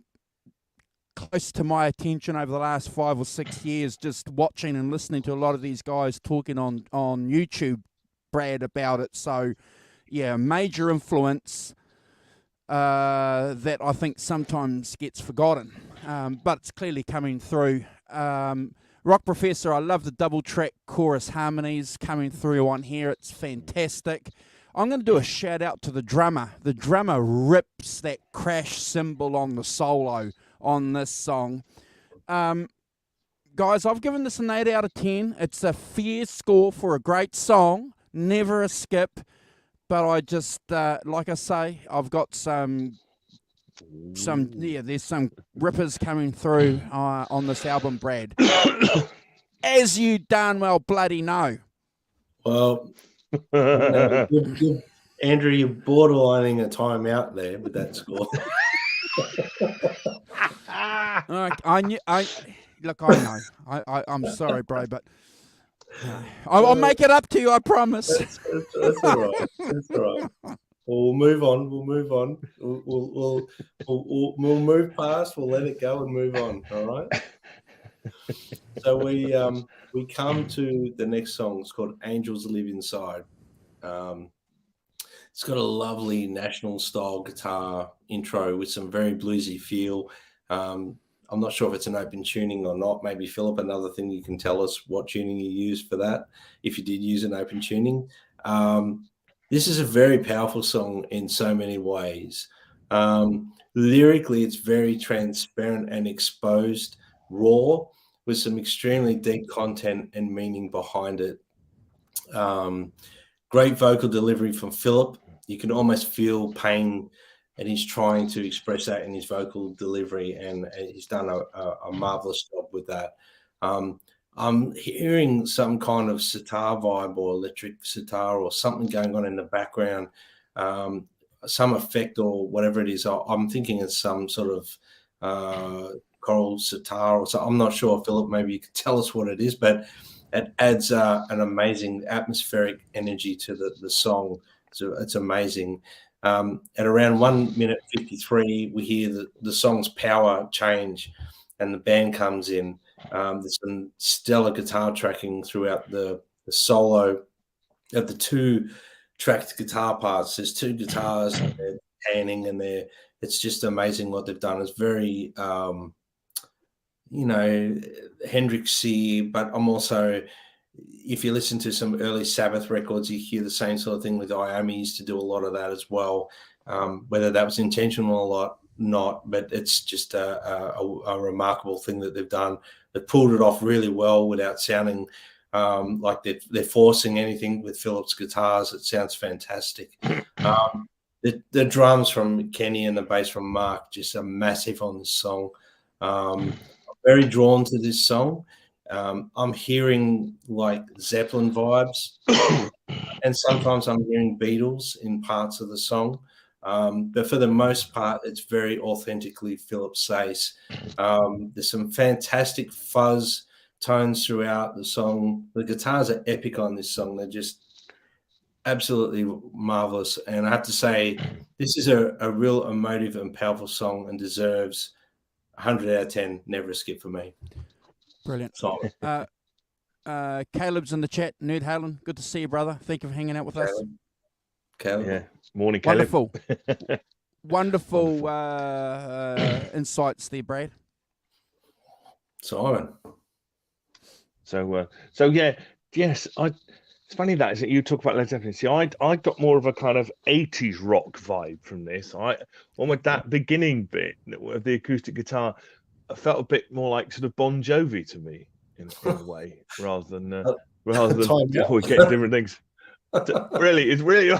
close to my attention over the last 5 or 6 years, just watching and listening to a lot of these guys talking on YouTube, Brad, about it. So, yeah, major influence that I think sometimes gets forgotten, but it's clearly coming through. Rock Professor, I love the double track chorus harmonies coming through on here. It's fantastic. I'm going to do a shout out to the drummer. The drummer rips that crash cymbal on the solo on this song. Guys, I've given this an 8 out of 10. It's a fair score for a great song, never a skip. But I just, like I say, I've got there's some rippers coming through on this album, Brad. As you darn well bloody know. Well, Andrew, you're borderlining a timeout there with that score. Look, I know. I'm sorry, bro, but I'll make it up to you, I promise. That's all right. That's all right. We'll move on. We'll move past. We'll let it go and move on. All right. So we come to the next song. It's called "Angels Live Inside." It's got a lovely national style guitar intro with some very bluesy feel. I'm not sure if it's an open tuning or not. Maybe, Philip, another thing you can tell us what tuning you used for that, if you did use an open tuning. This is a very powerful song in so many ways. Lyrically, it's very transparent and exposed, raw, with some extremely deep content and meaning behind it. Great vocal delivery from Philip. You can almost feel pain, and he's trying to express that in his vocal delivery, and he's done a marvelous job with that. I'm hearing some kind of sitar vibe or electric sitar or something going on in the background, some effect or whatever it is. I'm thinking it's some sort of choral sitar or something. I'm not sure, Philip, maybe you could tell us what it is, but it adds an amazing atmospheric energy to the song. So it's amazing. At around 1 minute 53, we hear the song's power change and the band comes in. There's some stellar guitar tracking throughout the solo of the 2 tracked guitar parts. There's 2 guitars and they're panning, and it's just amazing what they've done. It's very, Hendrixy, but I'm also, if you listen to some early Sabbath records, you hear the same sort of thing with Alchemy. Used to do a lot of that as well. Whether that was intentional or not, but it's just a remarkable thing that they've done. They've pulled it off really well without sounding like they're forcing anything with Phillips guitars. It sounds fantastic. The drums from Kenny and the bass from Mark just are massive on this song. I'm very drawn to this song. I'm hearing like Zeppelin vibes, and sometimes I'm hearing Beatles in parts of the song. But for the most part, it's very authentically Philip Sayce. There's some fantastic fuzz tones throughout the song. The guitars are epic on this song. They're just absolutely marvelous. And I have to say, this is a real emotive and powerful song and deserves 100 out of 10. Never a skip for me. Brilliant. Solid. Caleb's in the chat. Nerd Halen, good to see you, brother. Thank you for hanging out with us. Caleb. Yeah. Morning, Caleb. Wonderful. Wonderful insights there, Brad. Simon. So yeah, yes. It's funny that, isn't it? You talk about Led Zeppelin. See, I got more of a kind of 80s rock vibe from this. Almost that beginning bit of the acoustic guitar felt a bit more like sort of Bon Jovi to me in a way, rather than we get different things. Really, it's really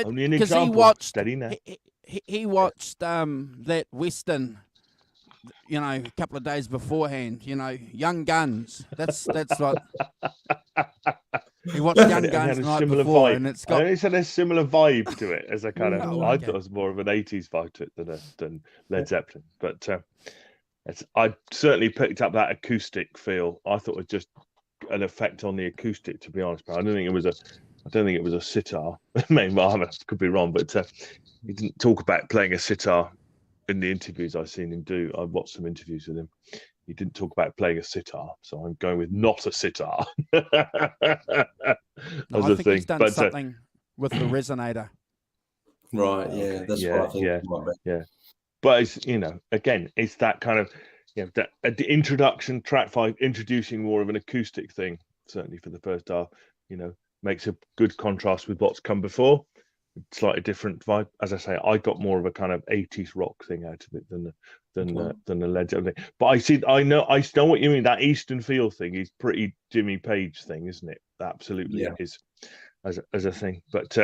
only an example. He watched, steady now. He watched that Western, a couple of days beforehand. Young Guns. That's what he watched. Young Guns the night before, vibe. And it's got. I only said a similar vibe to it as a kind of. Oh, I okay. thought it was more of an 80s vibe to it than Led Zeppelin, but I certainly picked up that acoustic feel. I thought it was just an effect on the acoustic, to be honest. But I don't think it was a sitar. Maybe I could be wrong, but he didn't talk about playing a sitar in the interviews I've seen him do. I watched some interviews with him. He didn't talk about playing a sitar, so I'm going with not a sitar. I think he's done something with the resonator. Right, yeah, that's what I think. Yeah. But it's, again, it's that kind of, the introduction, track 5, introducing more of an acoustic thing, certainly for the first half, makes a good contrast with what's come before. Slightly different vibe. As I say, I got more of a kind of 80s rock thing out of it than the Led Zeppelin thing. But I know what you mean. That Eastern feel thing is pretty Jimmy Page thing, isn't it? That absolutely is as a thing. But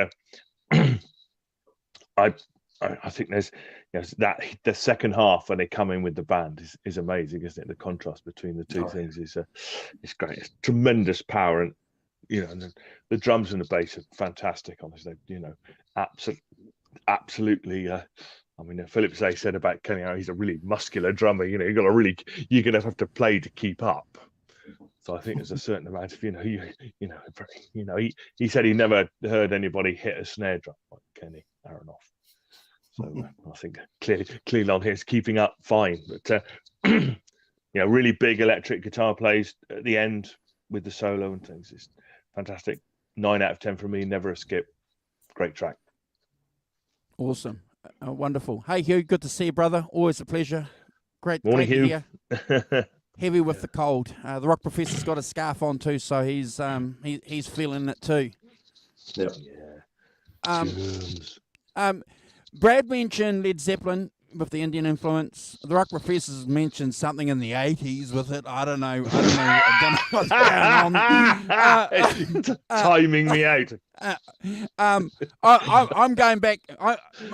I think there's that the second half when they come in with the band is amazing, isn't it? The contrast between the two things is it's great. It's tremendous power, and and the drums and the bass are fantastic on this. Absolutely. Philip Sayce said about Kenny, he's a really muscular drummer. You're gonna have to play to keep up. So I think there's a certain amount of he said he never heard anybody hit a snare drum like Kenny Aronoff. So I think clearly on here is keeping up fine. But really big electric guitar plays at the end with the solo and things. It's fantastic. 9 out of 10 for me. Never a skip. Great track. Awesome. Wonderful. Hey, Hugh, good to see you, brother. Always a pleasure. Great. Morning, Hugh. Here. Heavy with the cold. The Rock Professor's got a scarf on too, so he's feeling it too. Yep. Yeah. Brad mentioned Led Zeppelin with the Indian influence. The Rock Professors mentioned something in the 80s with it. I don't know what's going on. Timing me out. I'm going back.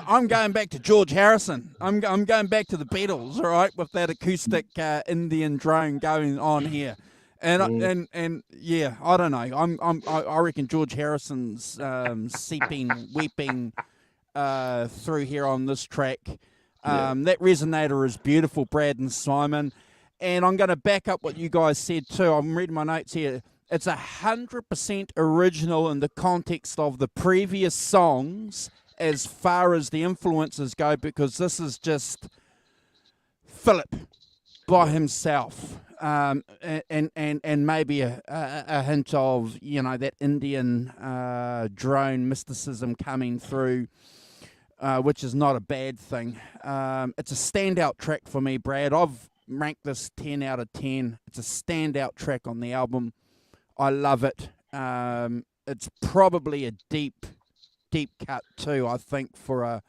I'm going back to George Harrison. I'm going back to the Beatles. All right, with that acoustic Indian drone going on here, and yeah, I don't know. I reckon George Harrison's weeping through here on this track. That resonator is beautiful, Brad and Simon. And I'm going to back up what you guys said too. I'm reading my notes here. It's 100% original in the context of the previous songs as far as the influences go, because this is just Philip by himself. And maybe a hint of, that Indian drone mysticism coming through, which is not a bad thing. It's a standout track for me, Brad. I've ranked this 10 out of 10. It's a standout track on the album. I love it. It's probably a deep cut too, I think, for a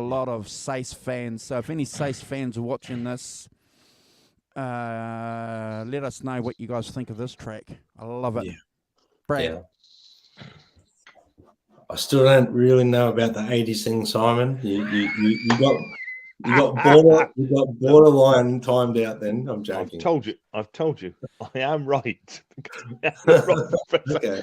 lot of Sayce fans. So if any Sayce fans are watching this, let us know what you guys think of this track. I love it. Yeah. Brad. Yeah. I still don't really know about the 80s thing, Simon. You got borderline timed out then. I'm joking. I've told you. I am right. Okay.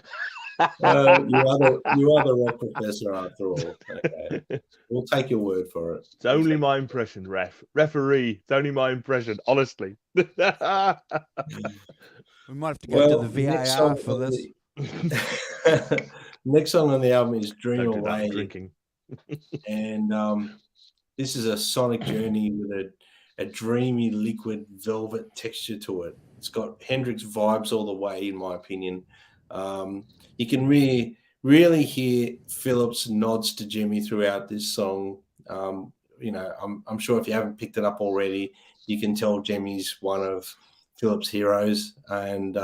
You are the rock professor after all. Okay. We'll take your word for it. It's only my impression, referee. It's only my impression, honestly. We might have to go to the VAR for this. Next song on the album is Dream Don't do that, Away. drinking. And this is a sonic journey with a dreamy liquid velvet texture to it. It's got Hendrix vibes all the way, in my opinion. You can really hear Philip's nods to Jimmy throughout this song. I'm sure if you haven't picked it up already, you can tell Jimmy's one of Philip's heroes, and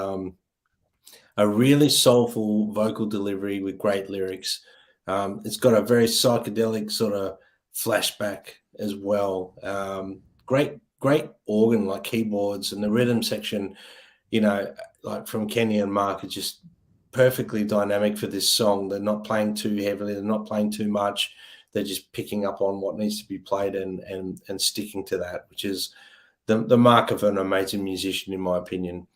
a really soulful vocal delivery with great lyrics. It's got a very psychedelic sort of flashback as well. Great organ, like keyboards, and the rhythm section, like from Kenny and Mark, is just perfectly dynamic for this song. They're not playing too heavily, they're not playing too much. They're just picking up on what needs to be played and sticking to that, which is the mark of an amazing musician, in my opinion.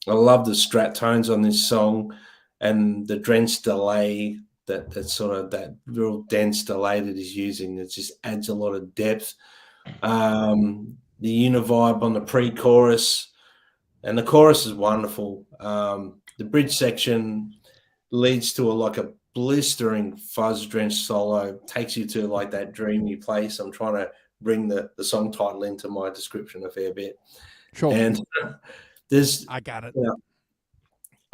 I love the strat tones on this song and the drenched delay, that sort of that real dense delay that he's using. It just adds a lot of depth. The univibe on the pre-chorus, and the chorus is wonderful. The bridge section leads to a blistering fuzz-drenched solo, takes you to like that dreamy place. I'm trying to bring the song title into my description a fair bit. Sure. And I got it.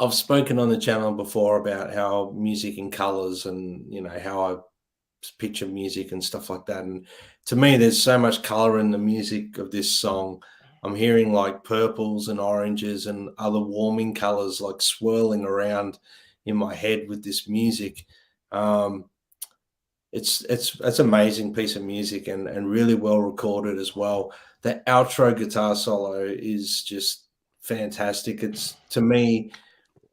I've spoken on the channel before about how music in colors and, how I picture music and stuff like that. And to me, there's so much color in the music of this song. I'm hearing like purples and oranges and other warming colors like swirling around in my head with this music. It's amazing piece of music and really well recorded as well. The outro guitar solo is just fantastic. It's, to me,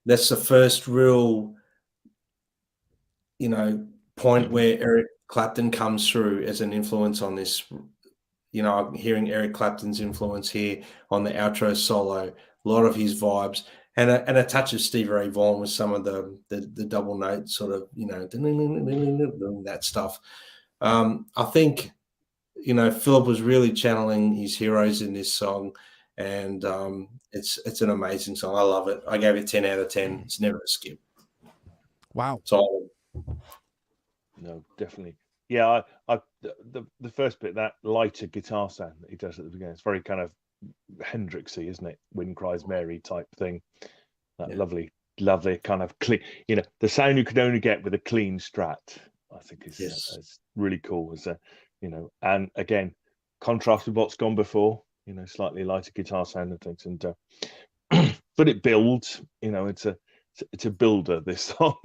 that's the first real, point where Eric Clapton comes through as an influence on this. I'm hearing Eric Clapton's influence here on the outro solo, a lot of his vibes, and a touch of Stevie Ray Vaughan with some of the double note sort of, that stuff. I think, Philip was really channeling his heroes in this song, and it's an amazing song. I love it. I gave it 10 out of 10. It's never a skip. Wow. So, no, definitely. Yeah, the first bit, that lighter guitar sound that he does at the beginning, it's very kind of Hendrixy, isn't it? Wind Cries Mary type thing. That lovely kind of clean, the sound you could only get with a clean Strat, I think is really cool. And again, contrast with what's gone before, slightly lighter guitar sound and things, and but it builds. It's a builder, this song.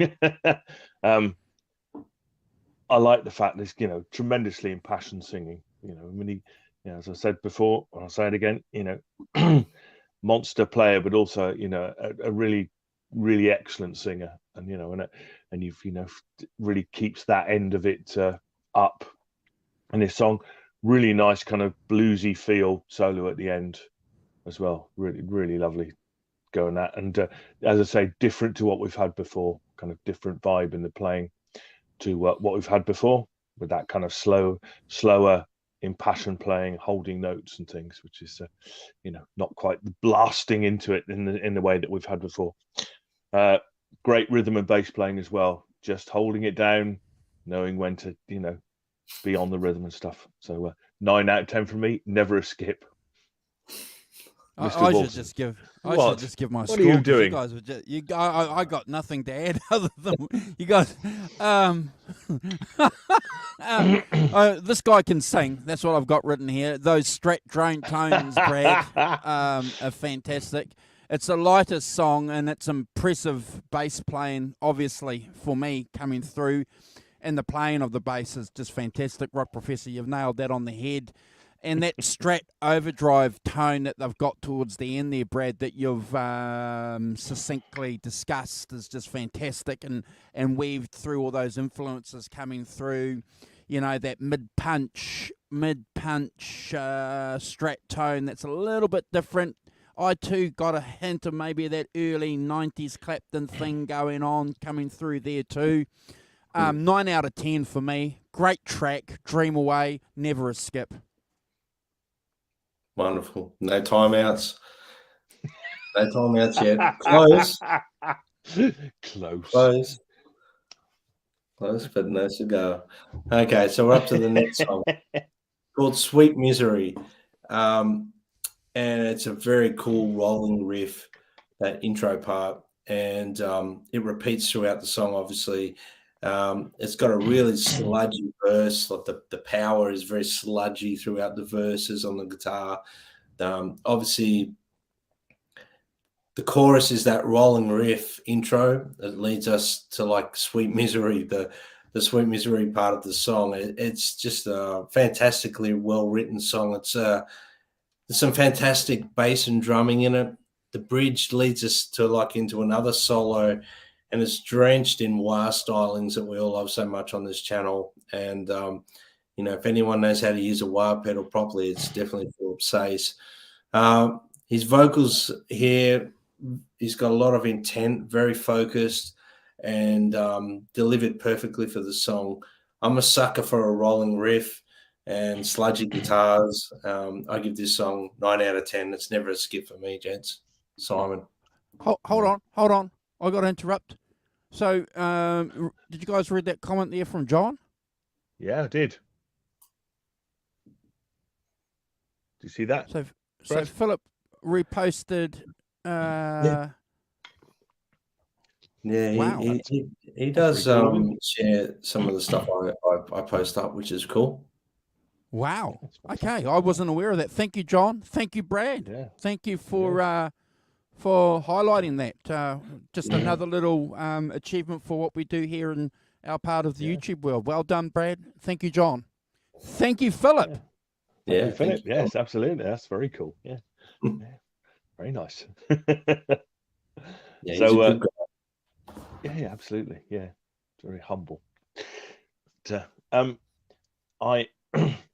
I like the fact there's, tremendously impassioned singing. As I said before, and I'll say it again, monster player, but also, a really, really excellent singer, and you've, really keeps that end of it up. And this song, really nice kind of bluesy feel solo at the end as well. Really, really lovely going that. And as I say, different to what we've had before, kind of different vibe in the playing to what we've had before, with that kind of slower, impassioned playing, holding notes and things, which is, not quite blasting into it in the way that we've had before. Great rhythm and bass playing as well, just holding it down, knowing when to, be on the rhythm and stuff. So 9 out of 10 from me, never a skip. I should just give my What score. What are you doing? You guys were just, I got nothing to add other than you guys. This guy can sing. That's what I've got written here. Those Strat drone tones, Brad, are fantastic. it's a lighter song, and it's impressive bass playing, obviously, for me, coming through. And the playing of the bass is just fantastic. Rock Professor, you've nailed that on the head. And that Strat overdrive tone that they've got towards the end there, Brad, that you've succinctly discussed is just fantastic, and weaved through all those influences coming through. You know, that mid-punch Strat tone that's a little bit different. I too got a hint of maybe that early 90s Clapton thing going on, coming through there too. 9 out of 10 for me. Great track, Dream Away, never a skip. Wonderful. No timeouts. No timeouts yet. Close. Close, but no cigar. Okay, so we're up to the next song called Sweet Misery. And it's a very cool rolling riff, that intro part. And it repeats throughout the song, obviously. It's got a really sludgy verse. Like the power is very sludgy throughout the verses on the guitar. Obviously, the chorus is that rolling riff intro that leads us to like Sweet Misery, the Sweet Misery part of the song. It's just a fantastically well-written song. There's some fantastic bass and drumming in it. The bridge leads us to like into another solo, and it's drenched in wah stylings that we all love so much on this channel. And, you know, if anyone knows how to use a wah pedal properly, it's definitely Philip Sayce. His vocals here, he's got a lot of intent, very focused, and delivered perfectly for the song. I'm a sucker for a rolling riff and sludgy guitars. I give this song 9 out of 10. It's never a skip for me, gents. Simon. Hold on. I got to interrupt. So, did you guys read that comment there from John? Yeah, I did. Do you see that? So Philip reposted. Yeah, wow, he does share some of the stuff I post up, which is cool. Wow. Okay, I wasn't aware of that. Thank you, John. Thank you, Brad. Yeah. Thank you for highlighting that. Just another little achievement for what we do here in our part of the YouTube world. Well done, Brad. Thank you, John. Thank you, Philip. Yeah, Philip. Yes, absolutely. That's very cool. Yeah. Very nice. Yeah, so, he's a good guy. yeah, absolutely. Yeah, very humble. But,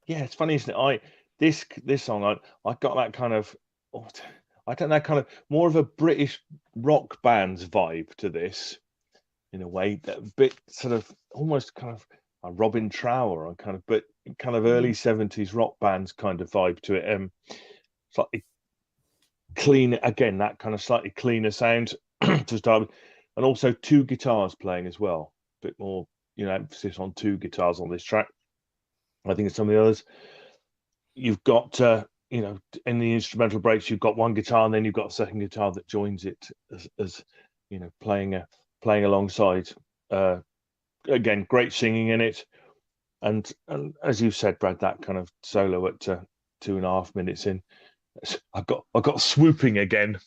yeah, it's funny, isn't it? This song, I got that kind of, I don't know, kind of more of a British rock band's vibe to this, in a way, that bit sort of almost kind of a Robin Trower, but kind of early 70s rock bands kind of vibe to it. Slightly clean, again, that kind of slightly cleaner sound to start with, and also 2 guitars playing as well. A bit more, emphasis on 2 guitars on this track. I think it's some of the others. You've got, in the instrumental breaks, you've got 1 guitar, and then you've got a second guitar that joins it as playing alongside. Again, great singing in it, and as you said, Brad, that kind of solo at 2.5 minutes in, I got swooping again.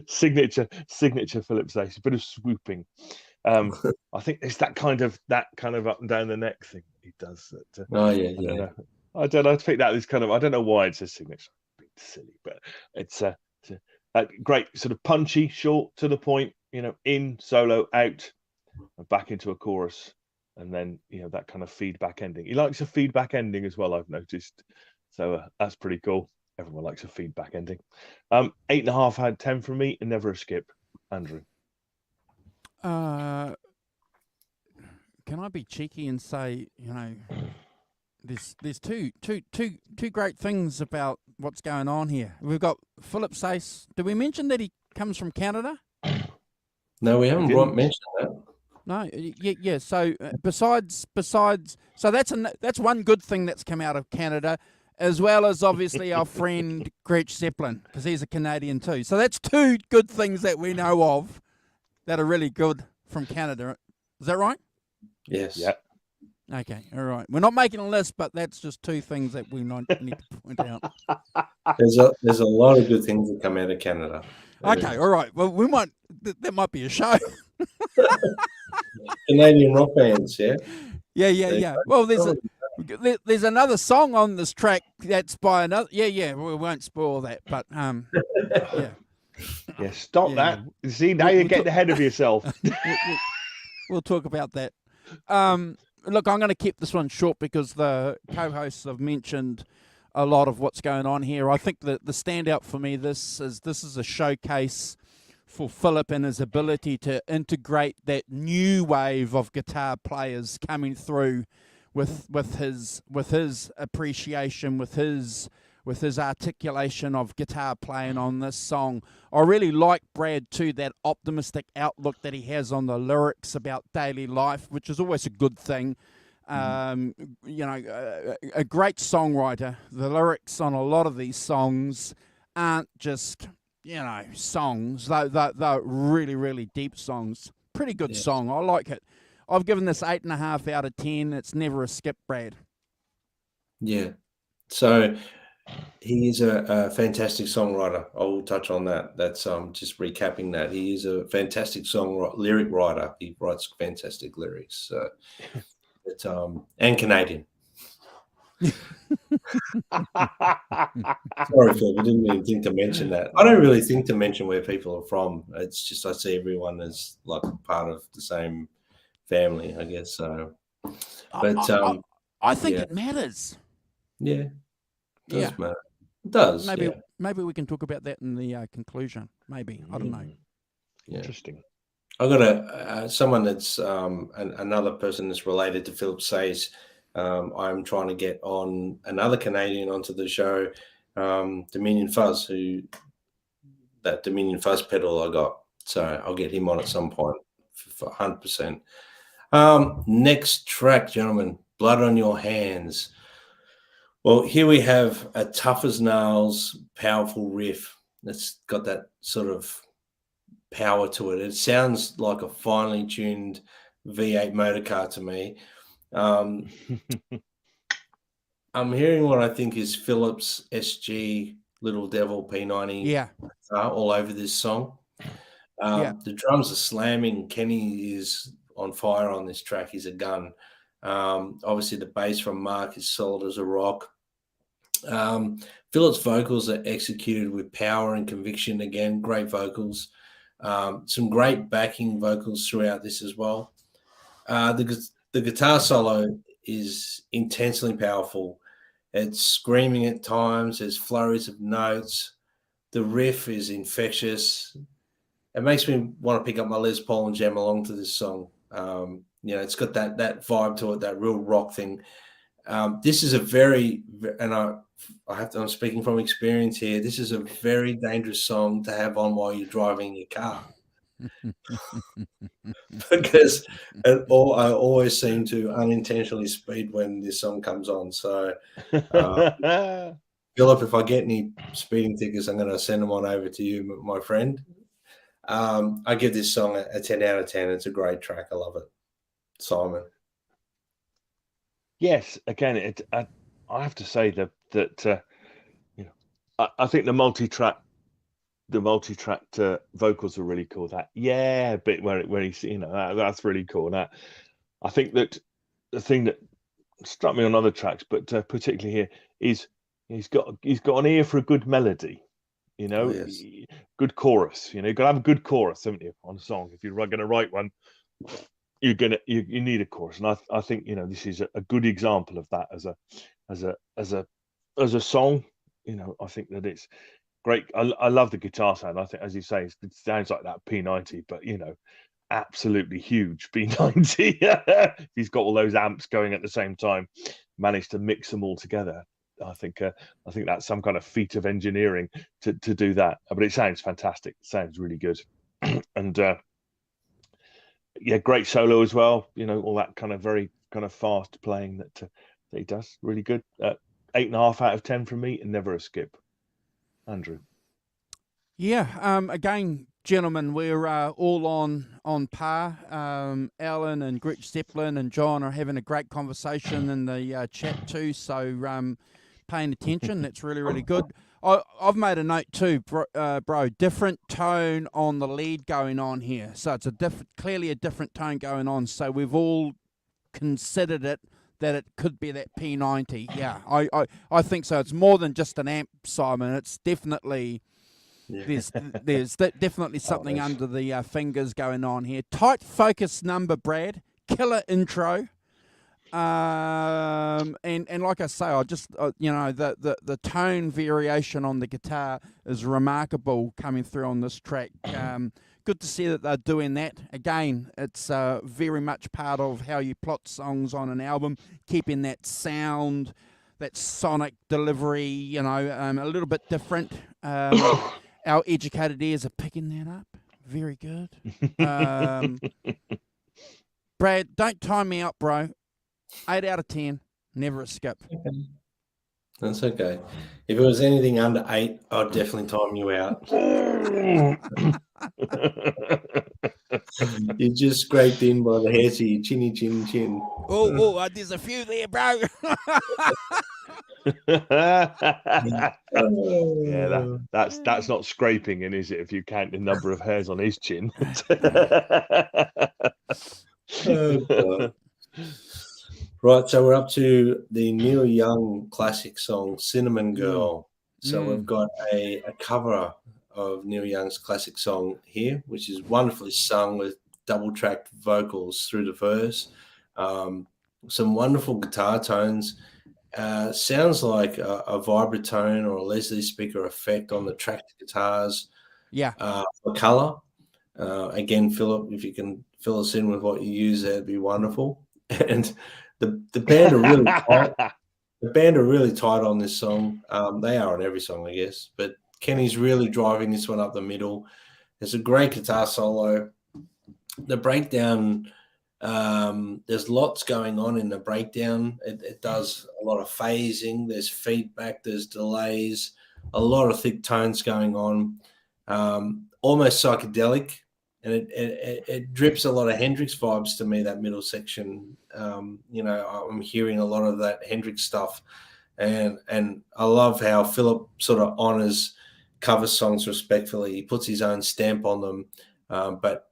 signature Philip Sayce, a bit of swooping. I think it's that kind of up and down the neck thing he does. I don't know. I think that is kind of, I don't know why it's a signature. A bit silly, but it's a great sort of punchy, short, to the point. In, solo, out, and back into a chorus, and then that kind of feedback ending. He likes a feedback ending as well, I've noticed. So that's pretty cool. Everyone likes a feedback ending. 8.5 out of 10 from me, and never a skip. Andrew. Can I be cheeky and say, there's two great things about what's going on here. We've got Philip Sayce. Did we mention that he comes from Canada? No, we haven't mentioned that. No, yeah. So besides, so that's one good thing that's come out of Canada, as well as obviously our friend Gretsch Zeppelin, because he's a Canadian too. So that's 2 good things that we know of that are really good from Canada. Is that right? Yes. Yeah. Okay, all right. We're not making a list, but that's just two things that we need to point out. There's a lot of good things that come out of Canada. Okay, all right. Well, we might that might be a show. Canadian rock bands, yeah. Yeah. Well, there's another song on this track that's by another. Yeah. We won't spoil that, but yeah. Yeah, stop Yeah. that. See, now you're getting ahead of yourself. We'll talk about that. Look, I'm going to keep this one short because the co-hosts have mentioned a lot of what's going on here. I think that the standout for me, this is a showcase for Philip and his ability to integrate that new wave of guitar players coming through with his appreciation, with his articulation of guitar playing on this song. I really like Brad too, that optimistic outlook that he has on the lyrics about daily life, which is always a good thing. A great songwriter. The lyrics on a lot of these songs aren't just, songs. They're really, really deep songs. Pretty good song. I like it. I've given this 8.5 out of 10. It's never a skip, Brad. Yeah. So he is a fantastic songwriter. I will touch on that. That's just recapping that. He is a fantastic lyric writer. He writes fantastic lyrics. And Canadian. Sorry, Phil, I didn't even think to mention that. I don't really think to mention where people are from. It's just I see everyone as like part of the same family, I guess. So, but I think it matters. Yeah, it does matter. It does. Maybe we can talk about that in the conclusion. Maybe I don't know. Yeah. Interesting. I've got someone that's another person that's related to Philip Sayce. I'm trying to get on another Canadian onto the show, Dominion Fuzz, that Dominion Fuzz pedal I got. So I'll get him on at some point for 100%. Next track, gentlemen, Blood on Your Hands. Well, here we have a tough as nails, powerful riff that's got that sort of power to it. It sounds like a finely tuned V8 motor car to me. I'm hearing what I think is Phillips SG Little Devil P90 all over this song. The drums are slamming. Kenny is on fire on this track. He's a gun. Obviously, the bass from Mark is solid as a rock. Phillips' vocals are executed with power and conviction. Again, great vocals. Some great backing vocals throughout this as well. The guitar solo is intensely powerful. It's screaming at times. There's flurries of notes. The riff is infectious. It makes me want to pick up my Les Paul and jam along to this song. It's got that vibe to it, that real rock thing. This is a very, and I'm speaking from experience here. This is a very dangerous song to have on while you're driving your car. Because I always seem to unintentionally speed when this song comes on. So, Philip, if I get any speeding tickets, I'm going to send them on over to you, my friend. I give this song a 10 out of 10. It's a great track. I love it. Simon. Yes, again, I have to say that I think the multi-track vocals are really cool. That bit where he's that's really cool. That I think that the thing that struck me on other tracks, but particularly here, is he's got an ear for a good melody. Good chorus. You've got to have a good chorus, haven't you, on a song? If you're going to write one, you need a chorus, and I think this is a good example of that as a song. I think that it's great. I love the guitar sound. I think, as you say, it sounds like that P90, but absolutely huge P90. He's got all those amps going at the same time, managed to mix them all together. I think that's some kind of feat of engineering to do that. But it sounds fantastic. It sounds really good, and great solo as well. All that kind of very kind of fast playing that he does. Really good. 8.5 out of 10 from me, and never a skip. Andrew. Yeah. Again, gentlemen, we're all on par. Alan and Gretch Zeppelin and John are having a great conversation in the chat too, so paying attention, that's really, really good. I've made a note too, bro, different tone on the lead going on here. So it's clearly a different tone going on, so we've all considered it that it could be that P90. Yeah, I think so. It's more than just an amp, Simon. It's definitely... Yeah. There's definitely something under the fingers going on here. Tight focus number, Brad. Killer intro. And like I say, I just the tone variation on the guitar is remarkable coming through on this track. Good to see that they're doing that. Again, it's very much part of how you plot songs on an album, keeping that sound, that sonic delivery, a little bit different. Our educated ears are picking that up. Very good. Brad, don't time me out, bro. 8 out of 10. Never a skip. That's okay. If it was anything under 8, I'd definitely time you out. You just scraped in by the hairs of your chinny chin chin. Oh, there's a few there, bro. Yeah, that's not scraping in, is it? If you count the number of hairs on his chin. Oh, right, so we're up to the Neil Young classic song "Cinnamon Girl." So we've got a cover of Neil Young's classic song here, which is wonderfully sung with double-tracked vocals through the verse. Some wonderful guitar tones. Sounds like a vibratone or a Leslie speaker effect on the tracked guitars. Yeah. For colour. Again, Philip, if you can fill us in with what you use, that'd be wonderful. And the band are really tight. The band are really tight on this song. They are on every song, I guess. But Kenny's really driving this one up the middle. There's a great guitar solo. The breakdown, there's lots going on in the breakdown. It does a lot of phasing. There's feedback. There's delays. A lot of thick tones going on. Almost psychedelic. And it drips a lot of Hendrix vibes to me, that middle section. I'm hearing a lot of that Hendrix stuff. And I love how Philip sort of honors cover songs respectfully. He puts his own stamp on them, but,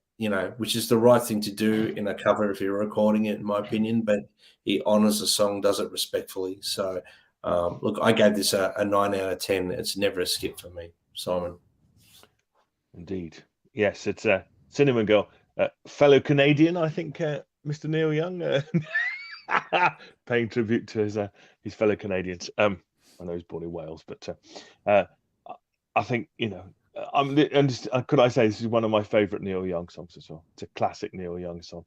which is the right thing to do in a cover if you're recording it, in my opinion. But he honors the song, does it respectfully. So, look, I gave this a 9 out of 10. It's never a skip for me, Simon. Indeed. Yes, it's a Cinnamon Girl, fellow Canadian, I think, Mr. Neil Young, paying tribute to his fellow Canadians. I know he's born in Wales, but I think, could I say this is one of my favourite Neil Young songs as well? It's a classic Neil Young song.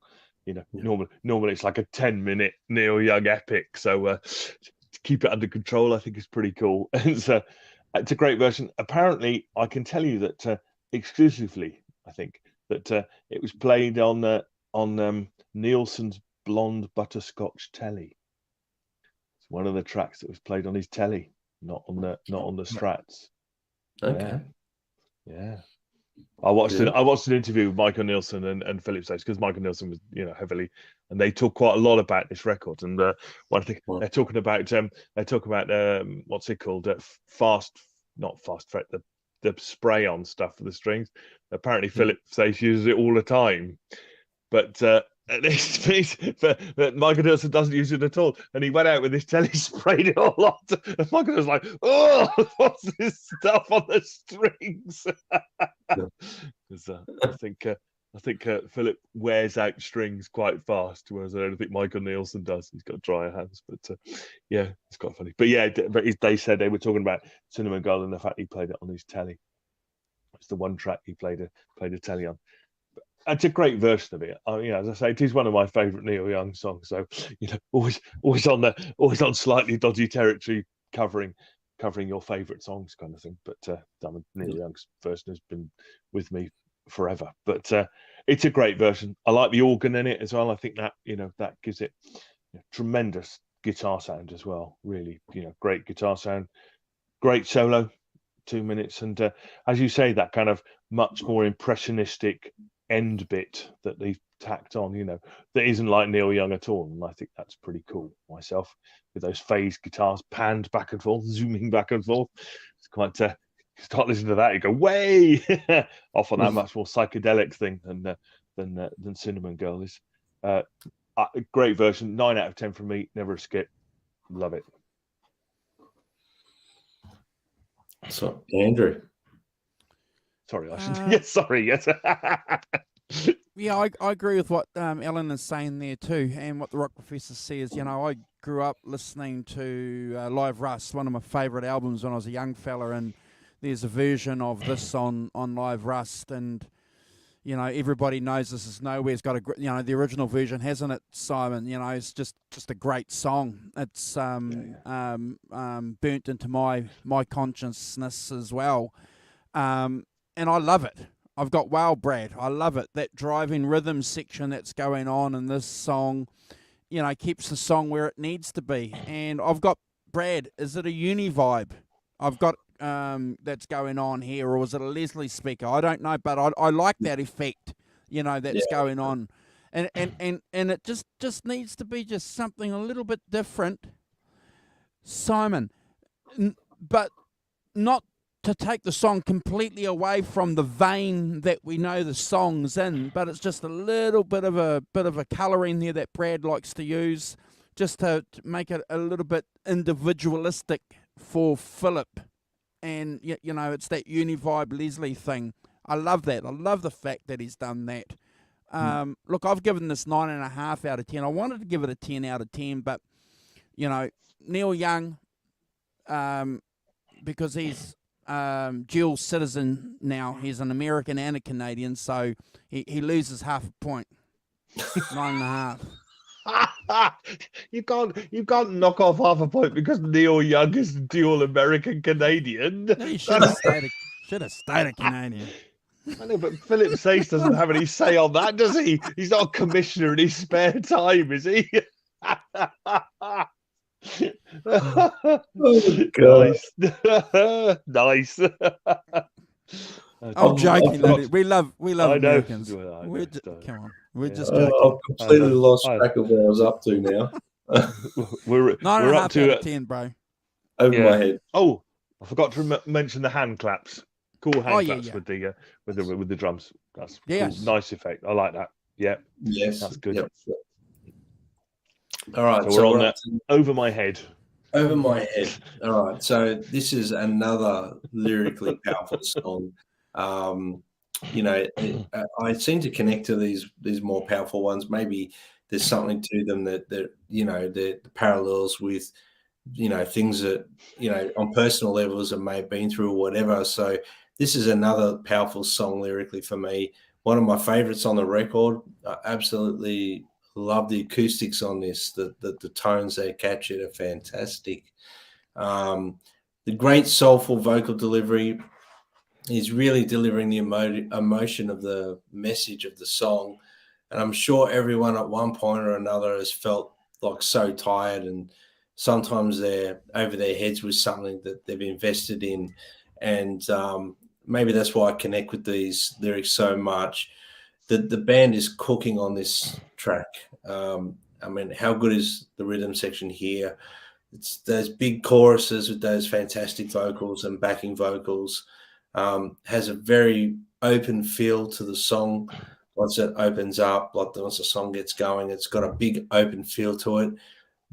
Normally it's like a 10-minute Neil Young epic. So to keep it under control, I think is pretty cool. It's a great version. Apparently, I can tell you that exclusively, I think, that it was played on Nielsen's Blonde Butterscotch telly. It's one of the tracks that was played on his telly, not on the Strats. Okay. Yeah. I watched an interview with Michael Nielsen and Philip Sayce, because Michael Nielsen was heavily, and they talk quite a lot about this record. And one thing they're talking about what's it called? Not fast fret, the spray on stuff for the strings. Apparently Philip Sayce uses it all the time, but Michael Nielsen doesn't use it at all. And he went out with his telly, sprayed it all off, and Michael was like, "Oh, what's this stuff on the strings?" Because I think Philip wears out strings quite fast, whereas I don't think Michael Nielsen does. He's got drier hands, but yeah, it's quite funny. But yeah, they said they were talking about Cinnamon Girl and the fact he played it on his telly. It's the one track he played a telly on. It's a great version of it. As I say, it is one of my favourite Neil Young songs. So always on slightly dodgy territory, covering your favourite songs, kind of thing. But Neil Young's version has been with me forever. But it's a great version. I like the organ in it as well. I think that that gives it tremendous guitar sound as well. Really, great guitar sound, great solo. 2 minutes. And as you say, that kind of much more impressionistic end bit that they've tacked on, that isn't like Neil Young at all. And I think that's pretty cool myself, with those phased guitars panned back and forth, zooming back and forth. It's quite, start listening to that, you go way off on that much more psychedelic thing than Cinnamon Girl is. Great version, 9 out of 10 from me, never a skip. Love it. So, Andrew. Sorry, I should. Yes, sorry. Yes. Yeah, I agree with what Alan is saying there too, and what the Rock Professor says. I grew up listening to Live Rust, one of my favourite albums when I was a young fella, and there's a version of this on Live Rust, and everybody knows This Is Nowhere. It's got a the original version, hasn't it, Simon? It's just a great song. It's burnt into my consciousness as well, and I love it. I've got Wow Brad. I love it. That driving rhythm section that's going on in this song, keeps the song where it needs to be. And I've got Brad. Is it a uni vibe? I've got that's going on here, or is it a Leslie speaker? I don't know, but I like that effect, that's going on, and it just needs to be just something a little bit different, Simon, but not to take the song completely away from the vein that we know the song's in, but it's just a little bit of a colouring there that Brad likes to use, just to make it a little bit individualistic for Philip. And, it's that uni vibe Leslie thing. I love that. I love the fact that he's done that. Look, I've given this 9.5 out of 10. I wanted to give it a 10 out of 10, but, Neil Young, because he's dual citizen now. He's an American and a Canadian, so he loses half a point. 9.5. You can't knock off half a point because Neil Young is dual American Canadian. He should have stayed a Canadian. I know, but Philip Sayce doesn't have any say on that, does he? He's not a commissioner in his spare time, is he? Nice. I'm joking. We love Americans. Come on. We're just joking. I've completely lost track of where I was up to now. we're up to 10, bro. Over my head. Oh, I forgot to mention the hand claps. Cool hand claps with the drums. That's cool. Nice effect. I like that. Yeah. Yes. That's good. Yep. All right. So we're on over my head. Over my head. All right. So this is another lyrically powerful song. I seem to connect to these more powerful ones. Maybe there's something to them that the parallels with things that on personal levels I may have been through or whatever. So this is another powerful song lyrically for me. One of my favorites on the record. I absolutely love the acoustics on this. The tones they captured are fantastic. The great soulful vocal delivery. He's really delivering the emotion of the message of the song. And I'm sure everyone at one point or another has felt like so tired, and sometimes they're over their heads with something that they've invested in. And maybe that's why I connect with these lyrics so much. The band is cooking on this track. How good is the rhythm section here? It's those big choruses with those fantastic vocals and backing vocals. Has a very open feel to the song. Once it opens up, once the song gets going, it's got a big open feel to it.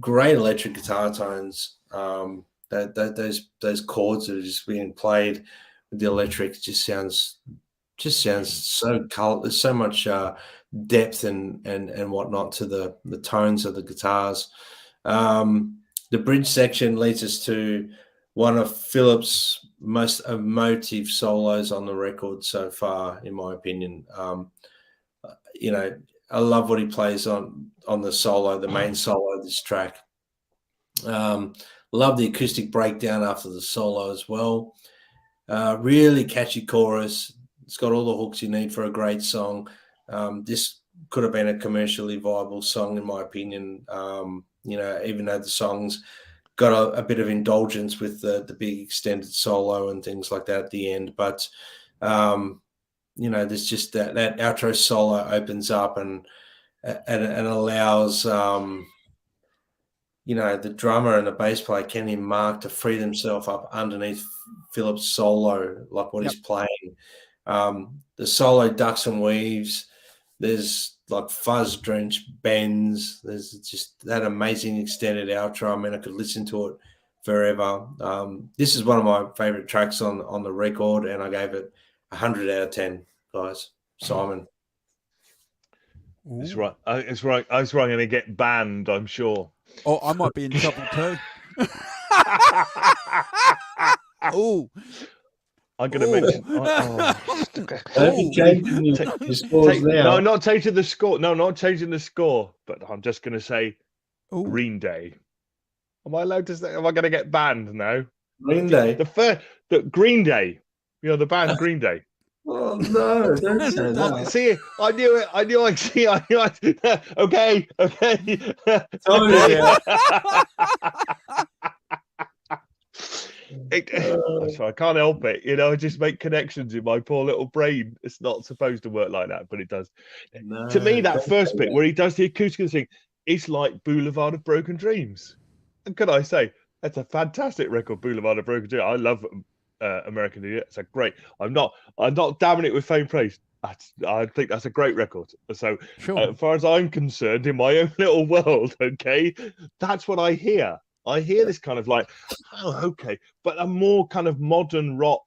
Great electric guitar tones. Those chords that are just being played with the electric just sounds so color. There's so much depth and whatnot to the tones of the guitars. The bridge section leads us to one of Philip's most emotive solos on the record so far, in my opinion. I love what he plays on the solo, the main solo of this track. Love the acoustic breakdown after the solo as well. Really catchy chorus. It's got all the hooks you need for a great song. This could have been a commercially viable song, in my opinion. Even though the song's got a bit of indulgence with the big extended solo and things like that at the end. But there's just that outro solo opens up and allows the drummer and the bass player, Kenny and Mark, to free themselves up underneath Philip's solo, like what he's playing. The solo ducks and weaves. There's like fuzz-drenched bends. There's just that amazing extended outro. I mean, I could listen to it forever. This is one of my favorite tracks on the record, and I gave it 100 out of 10, guys. Simon. It's right. It's right. I was right. Going to get banned, I'm sure. Oh, I might be in trouble too. Oh, I'm going to mention. Your scores now. No, not changing the score. No, not changing the score. But I'm just going to say Green Day. Am I allowed to say? Am I going to get banned now? Green Day. The Green Day. The band Green Day. Oh no! Don't say that. See, I knew it. I knew. Okay. So I can't help it. I just make connections in my poor little brain. It's not supposed to work like that, but it does. No, to me, that first bit where he does the acoustic thing, it's like Boulevard of Broken Dreams. And can I say, that's a fantastic record, Boulevard of Broken Dreams. I love American Idiot. It's a great. I'm not damning it with faint praise. I think that's a great record. So sure. As far as I'm concerned, in my own little world, okay, that's what I hear. I hear this kind of like, oh, okay, but a more kind of modern rock,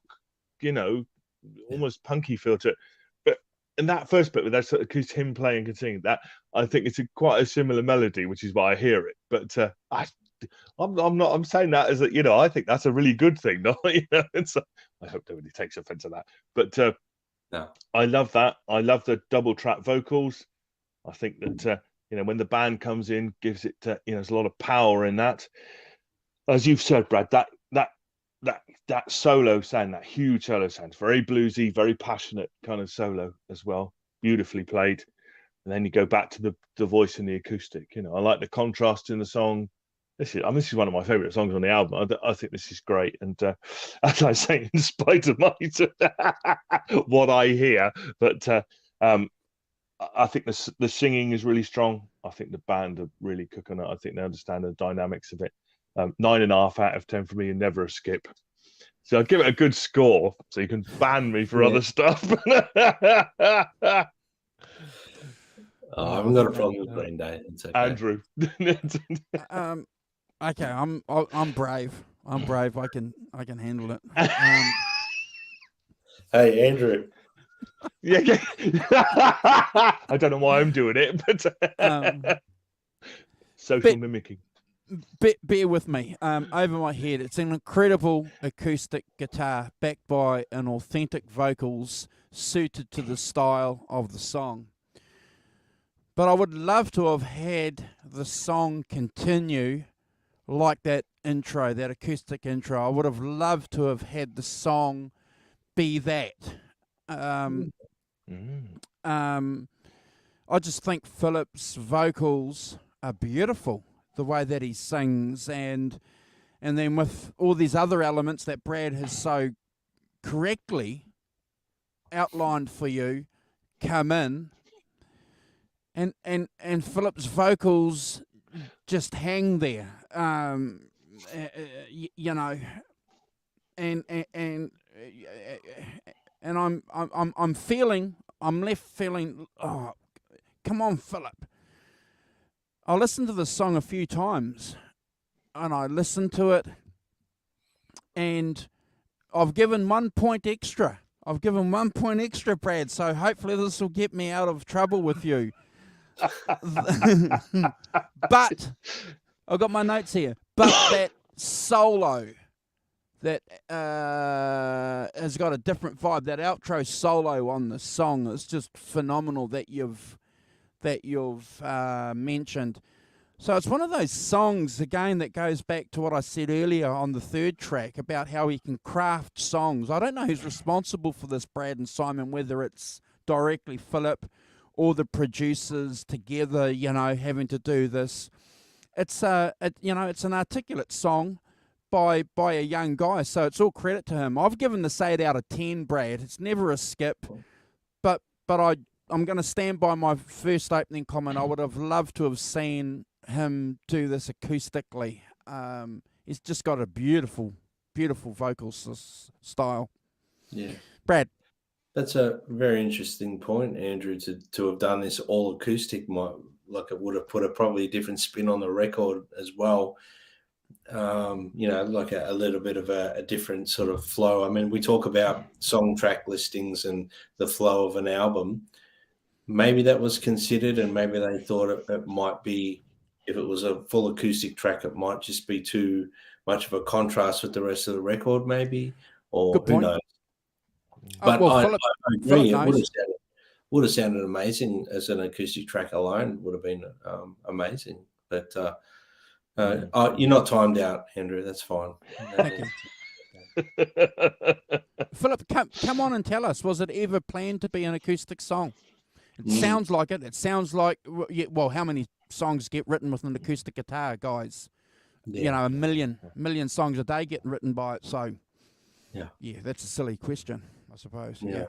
almost punky feel to it. But in that first bit with that sort of him playing and singing, that I think it's quite a similar melody, which is why I hear it. But I'm saying that as a, I think that's a really good thing. No, so I hope nobody takes offense to that. But no. I love that. I love the double track vocals. I think that when the band comes in, gives it there's a lot of power in that. As you've said, Brad, that solo sound, that huge solo sound, very bluesy, very passionate kind of solo as well, beautifully played. And then you go back to the voice and the acoustic. I like the contrast in the song. This is one of my favorite songs on the album. I think this is great. And as I say, in spite of what I hear, but I think the singing is really strong. I think the band are really cooking it. I think they understand the dynamics of it. 9.5 out of 10 for me, and never a skip. So I'll give it a good score, so you can ban me for other stuff. I haven't got a problem with Green Day. It's okay. Andrew. Okay, I'm brave. I'm brave. I can handle it. Hey, Andrew. Yeah. I don't know why I'm doing it, but social mimicking. Bear with me. Over my head, it's an incredible acoustic guitar backed by an authentic vocals suited to the style of the song. But I would love to have had the song continue like that intro, that acoustic intro. I would have loved to have had the song be that. I just think Philip's vocals are beautiful, the way that he sings, and then with all these other elements that Brad has so correctly outlined for you come in, and Philip's vocals just hang there, and I'm left feeling, oh, come on, Philip. I listened to the song a few times, and I listened to it, and I've given 1 point extra. I've given 1 point extra, Brad, so hopefully this will get me out of trouble with you. But, I've got my notes here, but that solo that has got a different vibe, that outro solo on the song is just phenomenal that you've mentioned. So it's one of those songs, again, that goes back to what I said earlier on the third track about how he can craft songs. I don't know who's responsible for this, Brad and Simon, whether it's directly Philip or the producers together, having to do this. it's it's an articulate song by a young guy, so it's all credit to him. I've given this 8 out of 10, Brad. It's never a skip, but I'm going to stand by my first opening comment. I would have loved to have seen him do this acoustically. He's just got a beautiful vocal style. Yeah, Brad. That's a very interesting point, Andrew. To have done this all acoustic, it would have put probably a different spin on the record as well. Like a little bit of a different sort of flow. I mean, we talk about song track listings and the flow of an album. Maybe that was considered, and maybe they thought it might be, if it was a full acoustic track, it might just be too much of a contrast with the rest of the record, maybe, or who knows. But I agree, it would have sounded amazing as an acoustic track alone. Would have been amazing. But you're not timed out, Andrew. That's fine. Thank you. Philip, come on and tell us, was it ever planned to be an acoustic song? It sounds like it. It sounds like, well, how many songs get written with an acoustic guitar, guys? Yeah. A million songs a day getting written by it. So, yeah, that's a silly question, I suppose. Yeah.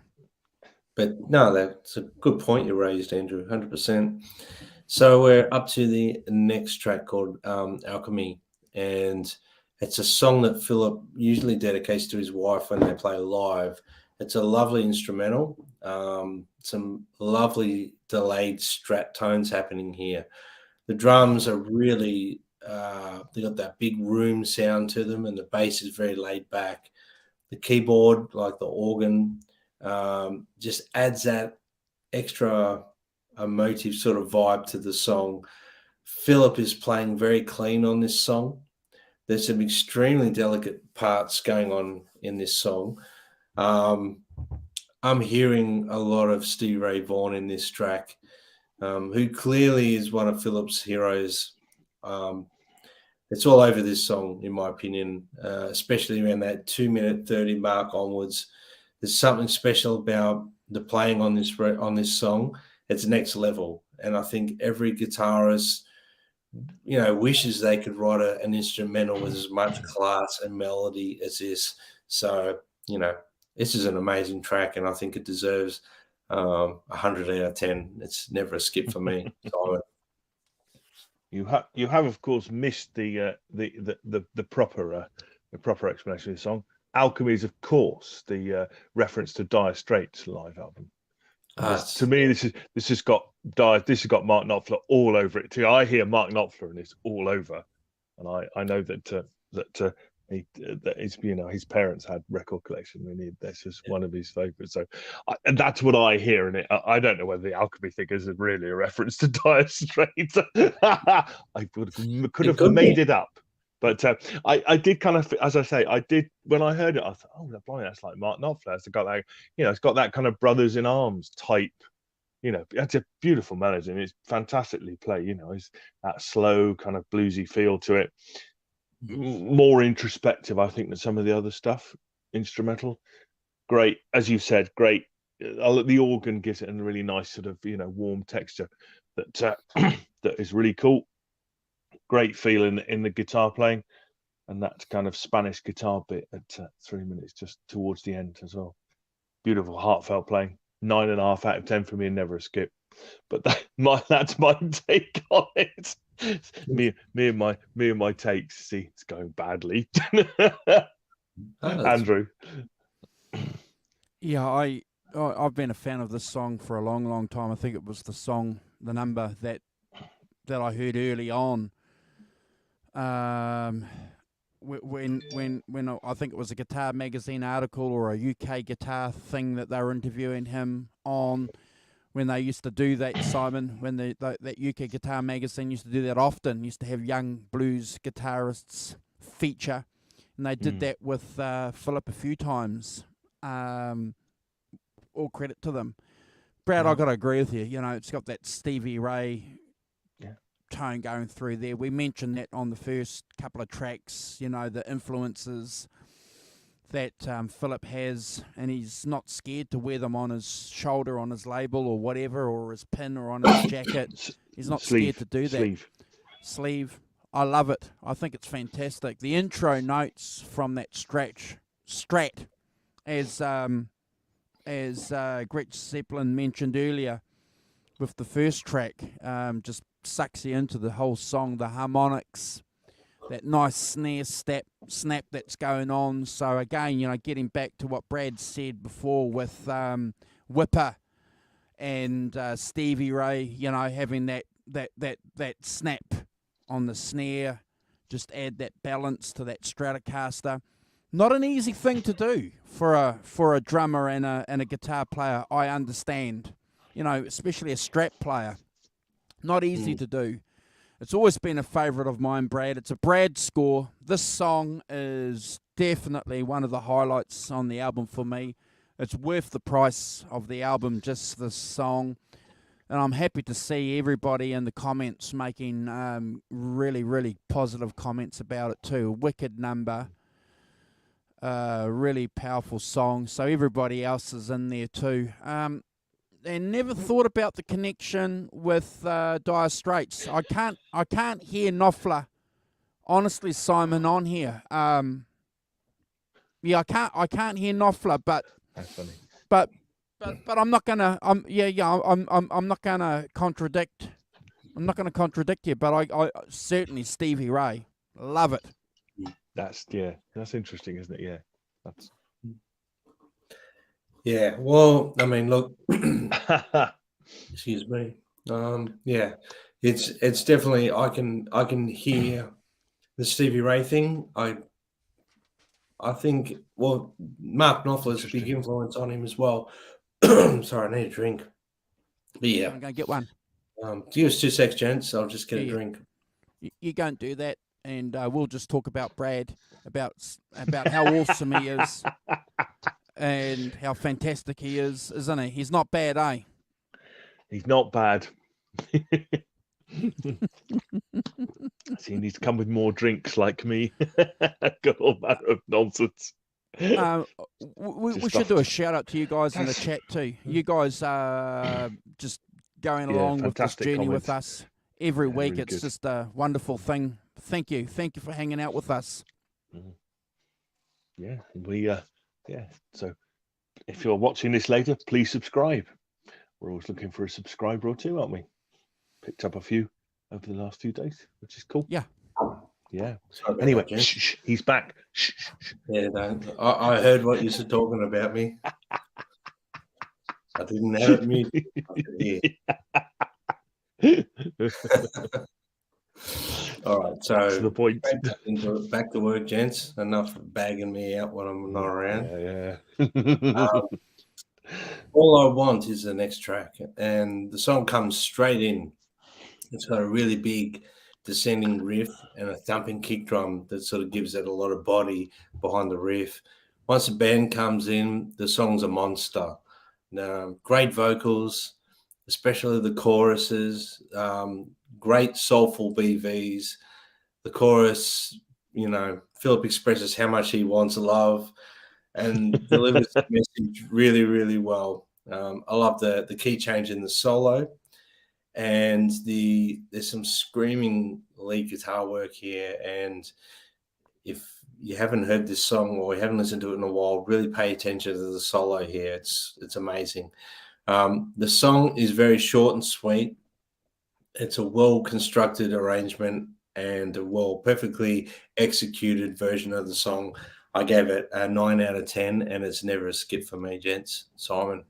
But no, that's a good point you raised, Andrew, 100%. So we're up to the next track called Alchemy, and it's a song that Philip usually dedicates to his wife when they play live. It's a lovely instrumental, some lovely delayed strat tones happening here. The drums are really, they got that big room sound to them, and the bass is very laid back. The keyboard, like the organ, just adds that extra emotive sort of vibe to the song. Philip is playing very clean on this song. There's some extremely delicate parts going on in this song. I'm hearing a lot of Stevie Ray Vaughan in this track, who clearly is one of Philip's heroes. It's all over this song, in my opinion, especially around that 2-minute 30 mark onwards. There's something special about the playing on this song. It's next level, and I think every guitarist, wishes they could write an instrumental with as much class and melody as this. So, this is an amazing track, and I think it deserves 100 out of 10. It's never a skip for me. You have of course missed the proper explanation of the song. Alchemy is, of course, the reference to Dire Straits' live album. To me, this has got Mark Knopfler all over it too. I hear Mark Knopfler and it's all over, and I know that his parents had record collection. This is one of his favorites. So, and that's what I hear in it. I don't know whether the Alchemy thing is really a reference to Dire Straits. I could have made it up. But I did kind of, as I say, when I heard it, I thought, oh, blimey, that's like Mark Knopfler. It's got that, it's got that kind of Brothers in Arms type, it's a beautiful melody and it's fantastically played. It's that slow kind of bluesy feel to it. More introspective, I think, than some of the other stuff. Instrumental, great, as you said, great. The organ gives it a really nice sort of warm texture that that is really cool. Great feeling in the guitar playing, and that kind of Spanish guitar bit at 3 minutes just towards the end as well. Beautiful, heartfelt playing. 9.5 out of 10 for me, and never a skip. But that's my take on it. Me and my takes. See, it's going badly. Andrew. Yeah, I've been a fan of this song for a long, long time. I think it was the number that I heard early on. When I think it was a Guitar Magazine article or a UK guitar thing that they were interviewing him on, when they used to do that, Simon, when that UK Guitar Magazine used to do that often, used to have young blues guitarists feature, and they did that with Philip a few times. All credit to them. Brad, I got to agree with you. It's got that Stevie Ray tone going through there. We mentioned that on the first couple of tracks, the influences that Philip has, and he's not scared to wear them on his shoulder, on his label or whatever, or his pin or on his jacket. He's not scared to do that. Sleeve. I love it. I think it's fantastic. The intro notes from that strat, as Gretsch Zeppelin mentioned earlier, with the first track, just sucks you into the whole song. The harmonics, that nice snare snap that's going on. So again, getting back to what Brad said before with Whipper and Stevie Ray, having that snap on the snare, just add that balance to that Stratocaster. Not an easy thing to do for a drummer and a guitar player. I understand, especially a Strat player. Not easy to do. It's always been a favourite of mine, Brad. It's a Brad score. This song is definitely one of the highlights on the album for me. It's worth the price of the album, just this song. And I'm happy to see everybody in the comments making really, really positive comments about it too. A wicked number. Really powerful song. So everybody else is in there too. And never thought about the connection with Dire Straits. I can't hear Knopfler, honestly, Simon, on here. I can't hear Knopfler, but That's funny. but I'm not gonna I'm not gonna contradict. I'm not gonna contradict you, but I certainly Stevie Ray, love it. That's interesting, isn't it? Yeah, that's. Yeah, well, I mean, look, excuse me. Yeah, it's definitely I can hear the Stevie Ray thing. I think Mark Knopfler's a big influence on him as well. Sorry, I need a drink. But yeah, I'm gonna get one. Give us 2 seconds, gents. I'll just get a drink. You go and do that, and we'll just talk about Brad, about how awesome he is. And how fantastic he is, isn't he? He's not bad, eh? He's not bad. He needs to come with more drinks like me. Got all manner of nonsense. We should do a shout out to you guys in the chat too. You guys are just going along with this journey with us every week. Really it's good. just a wonderful thing. Thank you for hanging out with us. Yeah, so if you're watching this later, please subscribe. We're always looking for a subscriber or two, aren't we? Picked up a few over the last few days, which is cool. Yeah. Anyway, shh, he's back. Shh. Yeah, no, I heard what you were talking about me. I didn't have it muted. All right, so to the point. Back to work, gents. Enough bagging me out when I'm not around. Yeah. All I Want is the next track, and the song comes straight in. It's got a really big descending riff and a thumping kick drum that sort of gives it a lot of body behind the riff. Once the band comes in, the song's a monster. Great vocals, especially the choruses, great soulful BVs. The chorus, Philip expresses how much he wants love and delivers the message really, really well. I love the key change in the solo, and there's some screaming lead guitar work here. And if you haven't heard this song or you haven't listened to it in a while, really pay attention to the solo here. It's amazing. The song is very short and sweet. It's a well-constructed arrangement and a perfectly executed version of the song. I gave it a 9 out of 10, and it's never a skip for me, gents. Simon.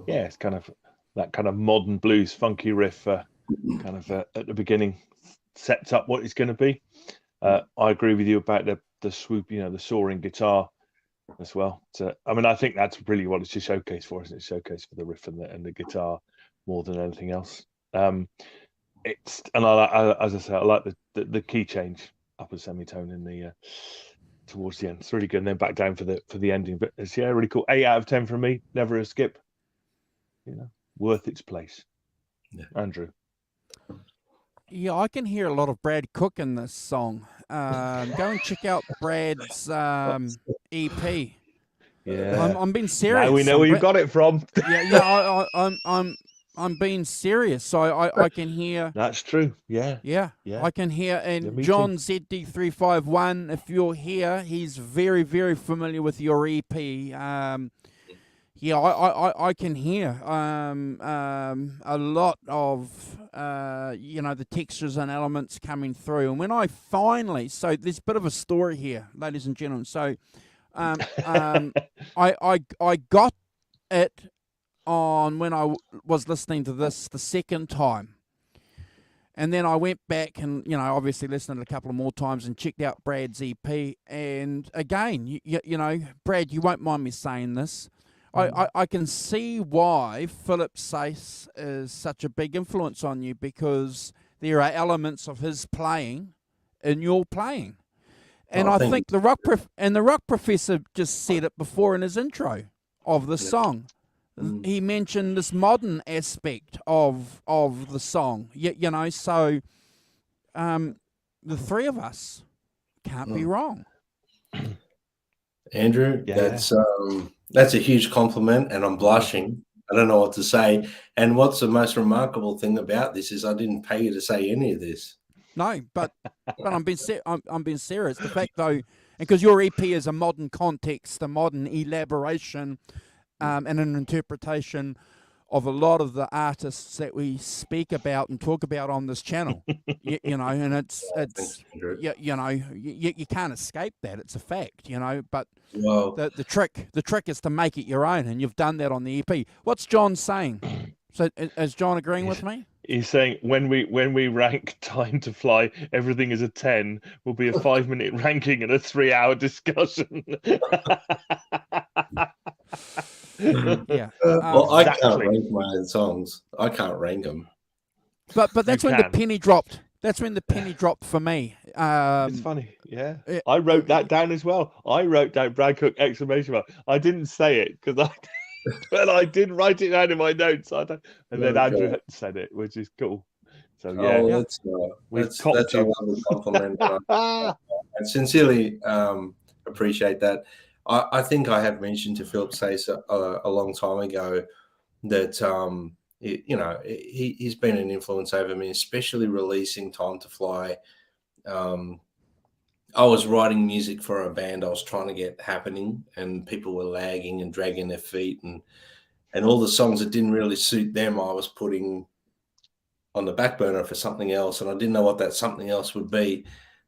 Yeah, it's kind of that kind of modern blues funky riff at the beginning sets up what it's going to be. I agree with you about the swoop, the soaring guitar as well. So, I think that's really what it's a showcase for, isn't it? Showcase for the riff and the guitar more than anything else. I like the key change up a semitone in the towards the end. It's really good, and then back down for the ending. But it's really cool. 8 out of 10 from me. Never a skip. Worth its place. Yeah. Andrew. Yeah, I can hear a lot of Brad Cook in this song. Go and check out Brad's EP. Yeah, I'm being serious. Now we know where you got it from. Yeah. I'm being serious. So I can hear. That's true. Yeah. Yeah, Yeah. I can hear. And me John ZD351, if you're here, he's very, very familiar with your EP. Yeah, I can hear a lot of the textures and elements coming through. And when I finally, so there's a bit of a story here, ladies and gentlemen. So I got it on when I was listening to this the second time. And then I went back and, obviously listened it a couple of more times and checked out Brad's EP. And again, Brad, you won't mind me saying this. I can see why Philip Sayce is such a big influence on you, because there are elements of his playing in your playing. And I think the rock professor just said it before in his intro of the song. He mentioned this modern aspect of the song. So the three of us can't be wrong. Andrew, that's a huge compliment, and I'm blushing. I don't know what to say. And what's the most remarkable thing about this is I didn't pay you to say any of this. No, but I'm being serious. The fact though, because your EP is a modern context, a modern elaboration, and an interpretation of a lot of the artists that we speak about and talk about on this channel. And it's you can't escape that. It's a fact, But the trick is to make it your own, and you've done that on the EP. What's John saying? So is John agreeing with me? He's saying when we rank Time to Fly, everything is a 10. Will be a 5-minute ranking and a 3-hour discussion. Yeah. Well, I can't rank my own songs. I can't rank them. But that's when the penny dropped. That's when the penny dropped for me. It's funny, yeah. I wrote that down as well. I wrote down Brad Cook ! I didn't say it because but I did write it down in my notes. And then Andrew said it, which is cool. So that's a lovely compliment. I sincerely appreciate that. I think I have mentioned to Philip Sayce a long time ago that he's been an influence over me, especially releasing Time to Fly. I was writing music for a band I was trying to get happening, and people were lagging and dragging their feet, and all the songs that didn't really suit them I was putting on the back burner for something else, and I didn't know what that something else would be.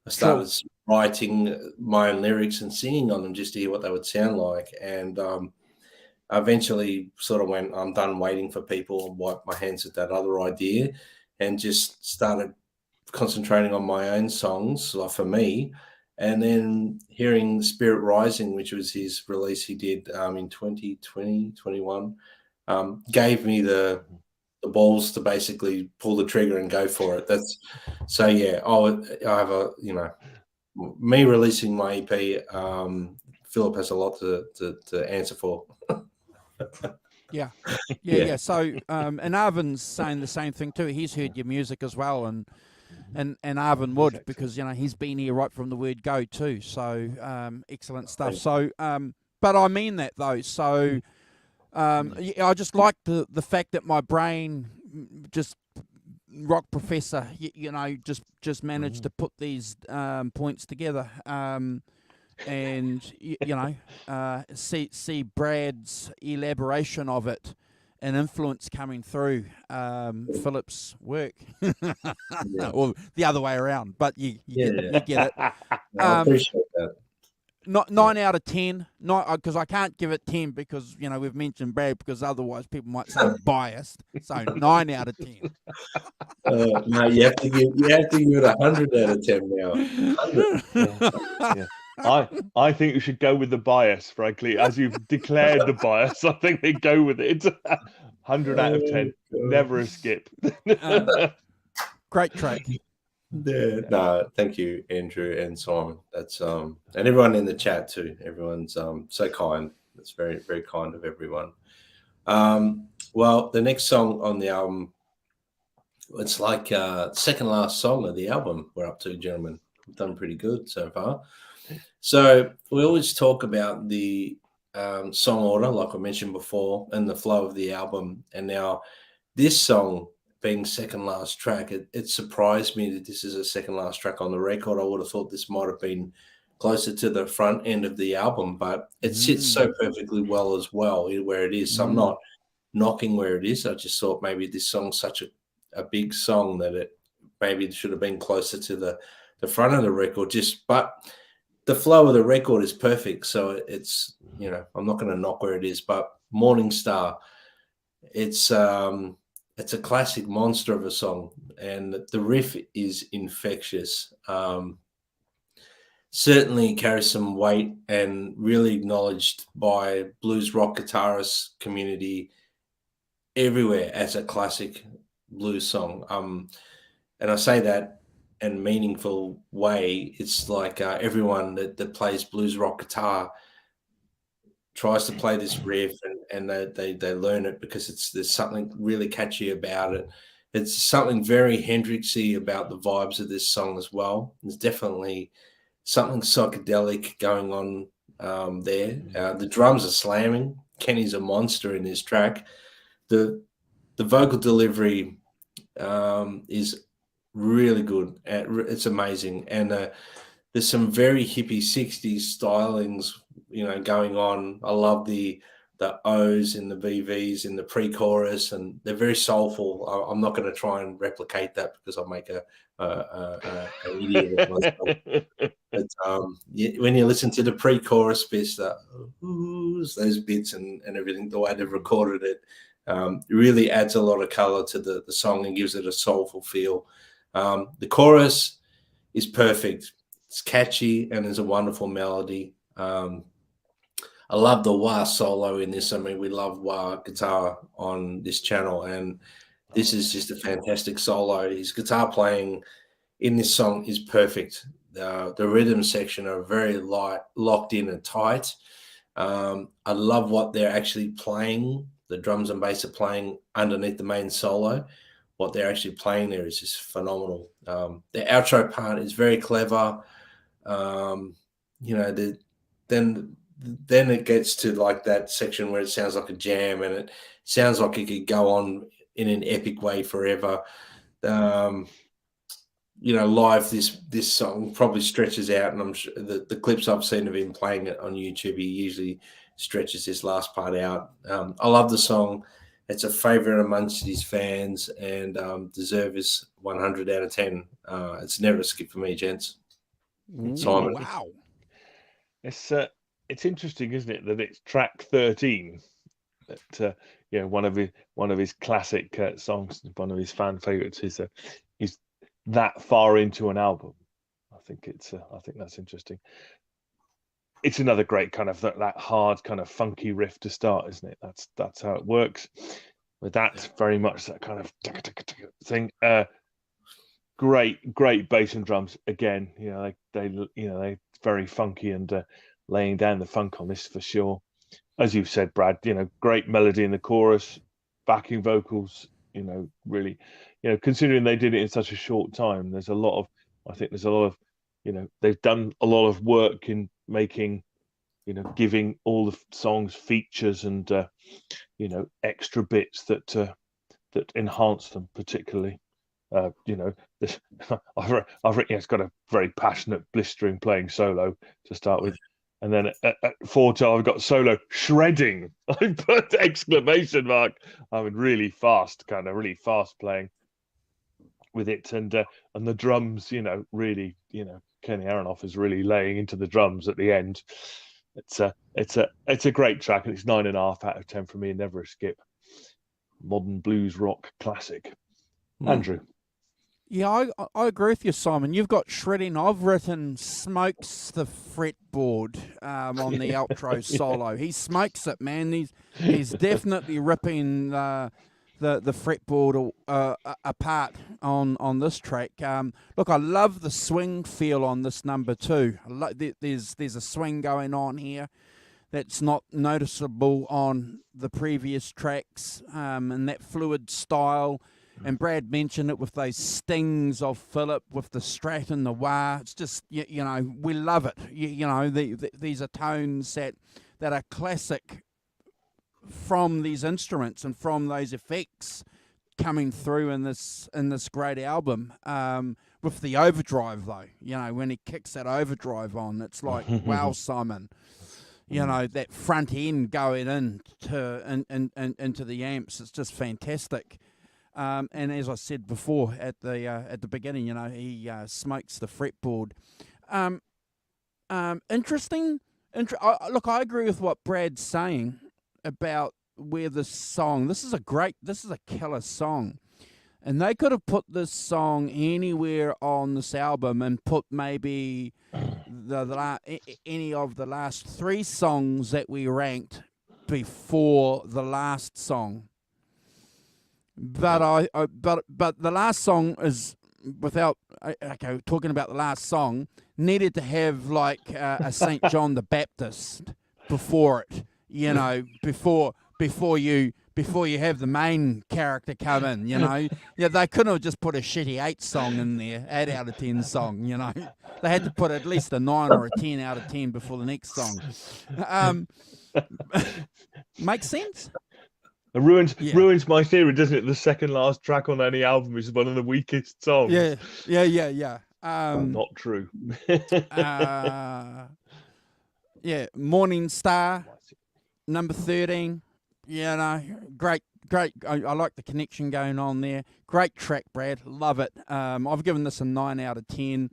I started writing my own lyrics and singing on them just to hear what they would sound like. And I eventually sort of went, I'm done waiting for people, and wiped my hands at that other idea and just started concentrating on my own songs, like for me. And then hearing Spirit Rising, which was his release he did in 2021, gave me the balls to basically pull the trigger and go for it. I have me releasing my EP. Philip has a lot to answer for. Yeah. So and Arvin's saying the same thing too. He's heard your music as well, and Arvin would, because he's been here right from the word go too. So excellent stuff. So but I mean that though. So I just like the fact that my brain just rock professor, just managed to put these points together, and see Brad's elaboration of it and influence coming through Philip's work, or the other way around. But you get it. I appreciate that. Not 9 out of 10, not because I can't give it 10 because we've mentioned Brad, because otherwise people might say I'm biased. So 9 out of 10. No, you have to give it 100 out of 10 now. 100. Yeah. I think you should go with the bias, frankly, as you've declared the bias. I think they go with it. 100 out of 10, never a skip. Great track. Yeah. No, thank you, Andrew and Simon. That's and everyone in the chat too. Everyone's so kind. It's very, very kind of everyone. Well, the next song on the album, it's like second last song of the album we're up to, gentlemen. We've done pretty good so far. So we always talk about the song order, like I mentioned before, and the flow of the album. And now this song being second last track, it surprised me that this is a second last track on the record. I would have thought this might have been closer to the front end of the album, but it sits so perfectly well as well where it is. So I'm not knocking where it is. I just thought maybe this song's such a big song that it maybe should have been closer to the front of the record. But the flow of the record is perfect. So it's, I'm not going to knock where it is, but Morning Star, it's a classic monster of a song, and the riff is infectious. Certainly carries some weight and really acknowledged by blues rock guitarist community everywhere as a classic blues song. And I say that in a meaningful way. It's like everyone that plays blues rock guitar tries to play this riff, and they learn it because there's something really catchy about it. It's something very Hendrixy about the vibes of this song as well. There's definitely something psychedelic going on there. The drums are slamming. Kenny's a monster in this track. The vocal delivery is really good. It's amazing. And there's some very hippie 60s stylings, going on. I love the O's and the VVs in the pre-chorus, and they're very soulful. I'm not going to try and replicate that because I'll make an idiot of myself. But when you listen to the pre-chorus bits, those bits and everything, the way they've recorded it, it really adds a lot of color to the song and gives it a soulful feel. The chorus is perfect. It's catchy and there's a wonderful melody. I love the wah solo in this. I mean, we love wah guitar on this channel, and this is just a fantastic solo. His guitar playing in this song is perfect. The rhythm section are very light, locked in and tight. I love what they're actually playing. The drums and bass are playing underneath the main solo. What they're actually playing there is just phenomenal. The outro part is very clever. Then it gets to like that section where it sounds like a jam, and it sounds like it could go on in an epic way forever. Live, this song probably stretches out, and I'm sure the clips I've seen of him playing it on YouTube, he usually stretches this last part out. I love the song. It's a favorite amongst his fans, and deserves 100 out of 10. It's never a skip for me, gents. Simon. Wow. It's interesting, isn't it, that it's track 13 that one of his classic songs, one of his fan favorites is that far into an album. I think that's interesting. It's another great kind of that hard kind of funky riff to start, isn't it? That's how it works. With that, very much that kind of thing. Great bass and drums again. They very funky and laying down the funk on this for sure. As you've said, Brad, great melody in the chorus, backing vocals. Really, considering they did it in such a short time, there's a lot of, they've done a lot of work in making, giving all the songs features and, extra bits that enhance them particularly. I've written, it's got a very passionate, blistering playing solo to start with. And then at 4/12, I've got solo shredding. I put exclamation mark. I mean, really fast playing with it, and the drums. Really, Kenny Aronoff is really laying into the drums at the end. It's a great track, and it's 9.5 out of 10 for me. Never a skip. Modern blues rock classic. Andrew. Yeah, I agree with you, Simon. You've got shredding. I've written smokes the fretboard on the outro solo. He smokes it, man. He's definitely ripping the fretboard apart on this track. Look, I love the swing feel on this number too. There's a swing going on here that's not noticeable on the previous tracks, and that fluid style. And Brad mentioned it with those stings of Philip with the strat and the wah. It's just, we love it. These are tones that are classic from these instruments and from those effects coming through in this great album. With the overdrive though, when he kicks that overdrive on, it's like, wow, Simon. That front end going into the amps, it's just fantastic. And as I said before at the beginning, he smokes the fretboard. Interesting. Look, I agree with what Brad's saying about where this song. This is a killer song, and they could have put this song anywhere on this album and put maybe any of the last 3 songs that we ranked before the last song. But but the last song is, without talking about the last song, needed to have like a St. John the Baptist before it, before you have the main character come in, they couldn't have just put a shitty 8 song in there, 8 out of 10 song, they had to put at least a 9 or a 10 out of 10 before the next song. Makes sense? It ruins my theory, doesn't it? The second last track on any album is one of the weakest songs. Yeah. Not true. Morning Star, number 13. Great. I like the connection going on there. Great track, Brad. Love it. I've given this a 9 out of 10.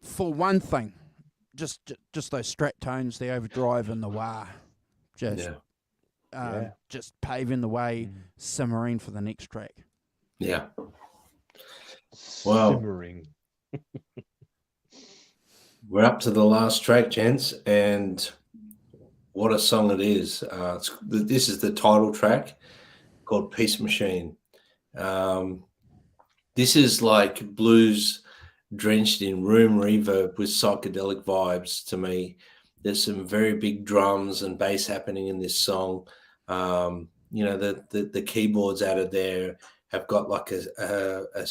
For one thing, just those strat tones, the overdrive and the wah, just paving the way, simmering for the next track. Yeah. Wow. Simmering. We're up to the last track, gents, and what a song it is. This is the title track called Peace Machine. This is like blues drenched in room reverb with psychedelic vibes to me. There's some very big drums and bass happening in this song. The keyboards out of there have got like a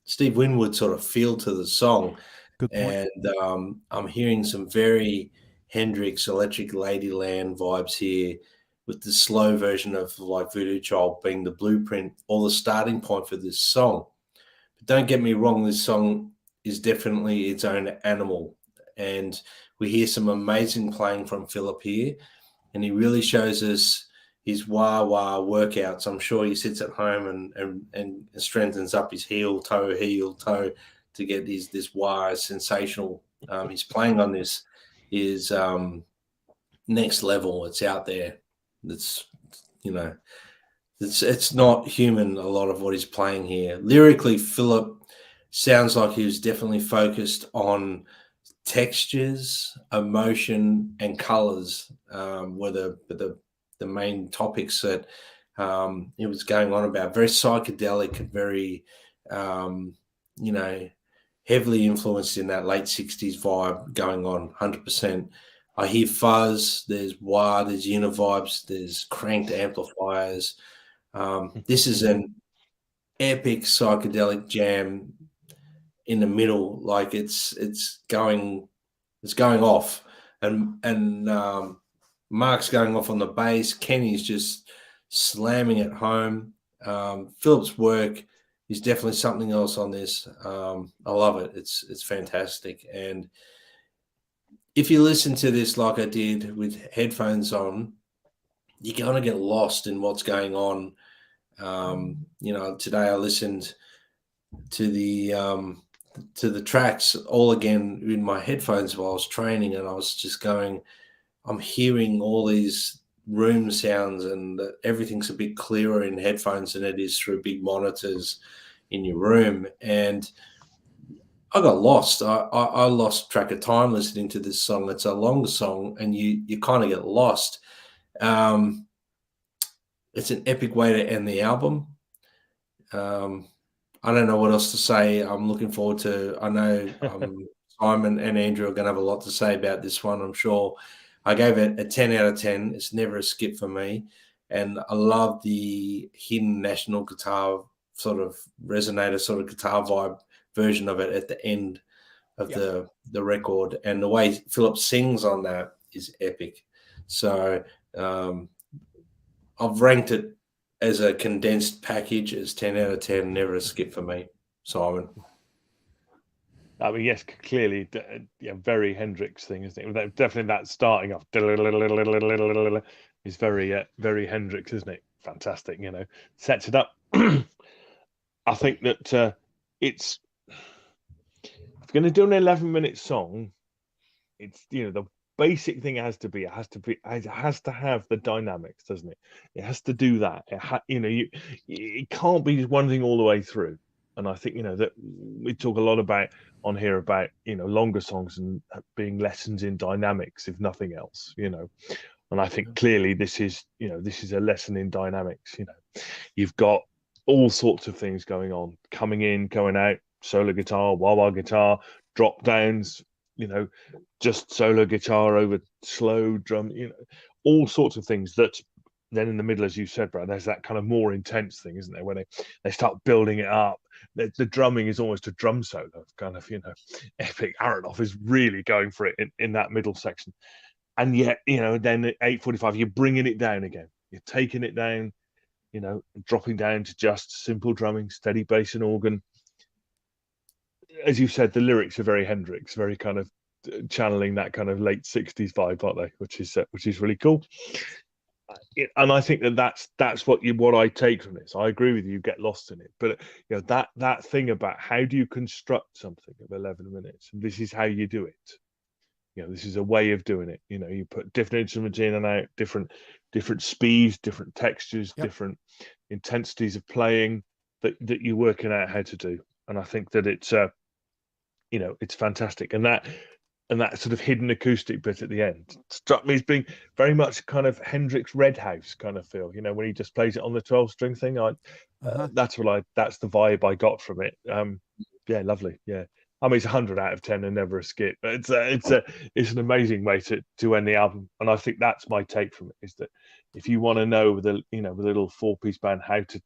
Steve Winwood sort of feel to the song. Good point. And I'm hearing some very Hendrix, Electric Ladyland vibes here, with the slow version of like Voodoo Child being the blueprint or the starting point for this song. But don't get me wrong, this song is definitely its own animal. And we hear some amazing playing from Philip here, and he really shows us his wah-wah workouts. I'm sure he sits at home and strengthens up his heel, toe to get this wah sensational. His playing on this is next level. It's out there. It's not human, a lot of what he's playing here. Lyrically, Philip sounds like he was definitely focused on textures, emotion, and colors were the main topics that it was going on about. Very psychedelic and very, heavily influenced in that late 60s vibe going on, 100%. I hear fuzz, there's wah, there's univibes, there's cranked amplifiers. This is an epic psychedelic jam in the middle, like it's going off, and Mark's going off on the bass. Kenny's just slamming it home. Philip's work is definitely something else on this. I love it. It's fantastic. And if you listen to this like I did with headphones on, you're going to get lost in what's going on. Today I listened to the tracks all again in my headphones while I was training, and I was just going, I'm hearing all these room sounds, and everything's a bit clearer in headphones than it is through big monitors in your room. And I got lost. I lost track of time listening to this song. It's a longer song, and you kind of get lost. It's an epic way to end the album. I don't know what else to say. I'm looking forward to, I know Simon and Andrew are going to have a lot to say about this one, I'm sure. I gave it a 10 out of 10. It's never a skip for me. And I love the hidden national guitar sort of resonator, sort of guitar vibe version of it at the end of the record. And the way Philip sings on that is epic. So I've ranked it as a condensed package as 10 out of 10. Never a skip for me, Simon. I mean, yes, clearly, very Hendrix thing, isn't it? Definitely that starting off is very Hendrix, isn't it? Fantastic, sets it up. I think that it's, if you're going to do an 11-minute song, it's, the basic thing has to it has to have the dynamics, doesn't it? It has to do that. It can't be just one thing all the way through. And I think, that we talk a lot about on here about, longer songs and being lessons in dynamics, if nothing else, And I think clearly this is a lesson in dynamics. You've got all sorts of things going on, coming in, going out, solo guitar, wah-wah guitar, drop downs, just solo guitar over slow drum, all sorts of things that then in the middle, as you said, Brad, there's that kind of more intense thing, isn't there? When they start building it up, the drumming is almost a drum solo, kind of, epic. Aronoff is really going for it in that middle section. And yet, then at 8:45, you're bringing it down again. You're taking it down, dropping down to just simple drumming, steady bass and organ. As you said, the lyrics are very Hendrix, very kind of channeling that kind of late 60s vibe, aren't they? Which is really cool. And I think that's what I take from this. I agree with you. You get lost in it, but that thing about how do you construct something of 11 minutes, and this is how you do it. This is a way of doing it. You put different instruments in and out, different speeds, different textures, different intensities of playing that you're working out how to do. And I think that it's it's fantastic. And that sort of hidden acoustic bit at the end struck me as being very much kind of Hendrix Red House kind of feel. When he just plays it on the 12-string thing. That's the vibe I got from it. Yeah, lovely. Yeah. I mean, it's 100 out of 10 and never a skip. But it's an amazing way to end the album, and I think that's my take from it. Is that if you want to know with a little 4-piece band how to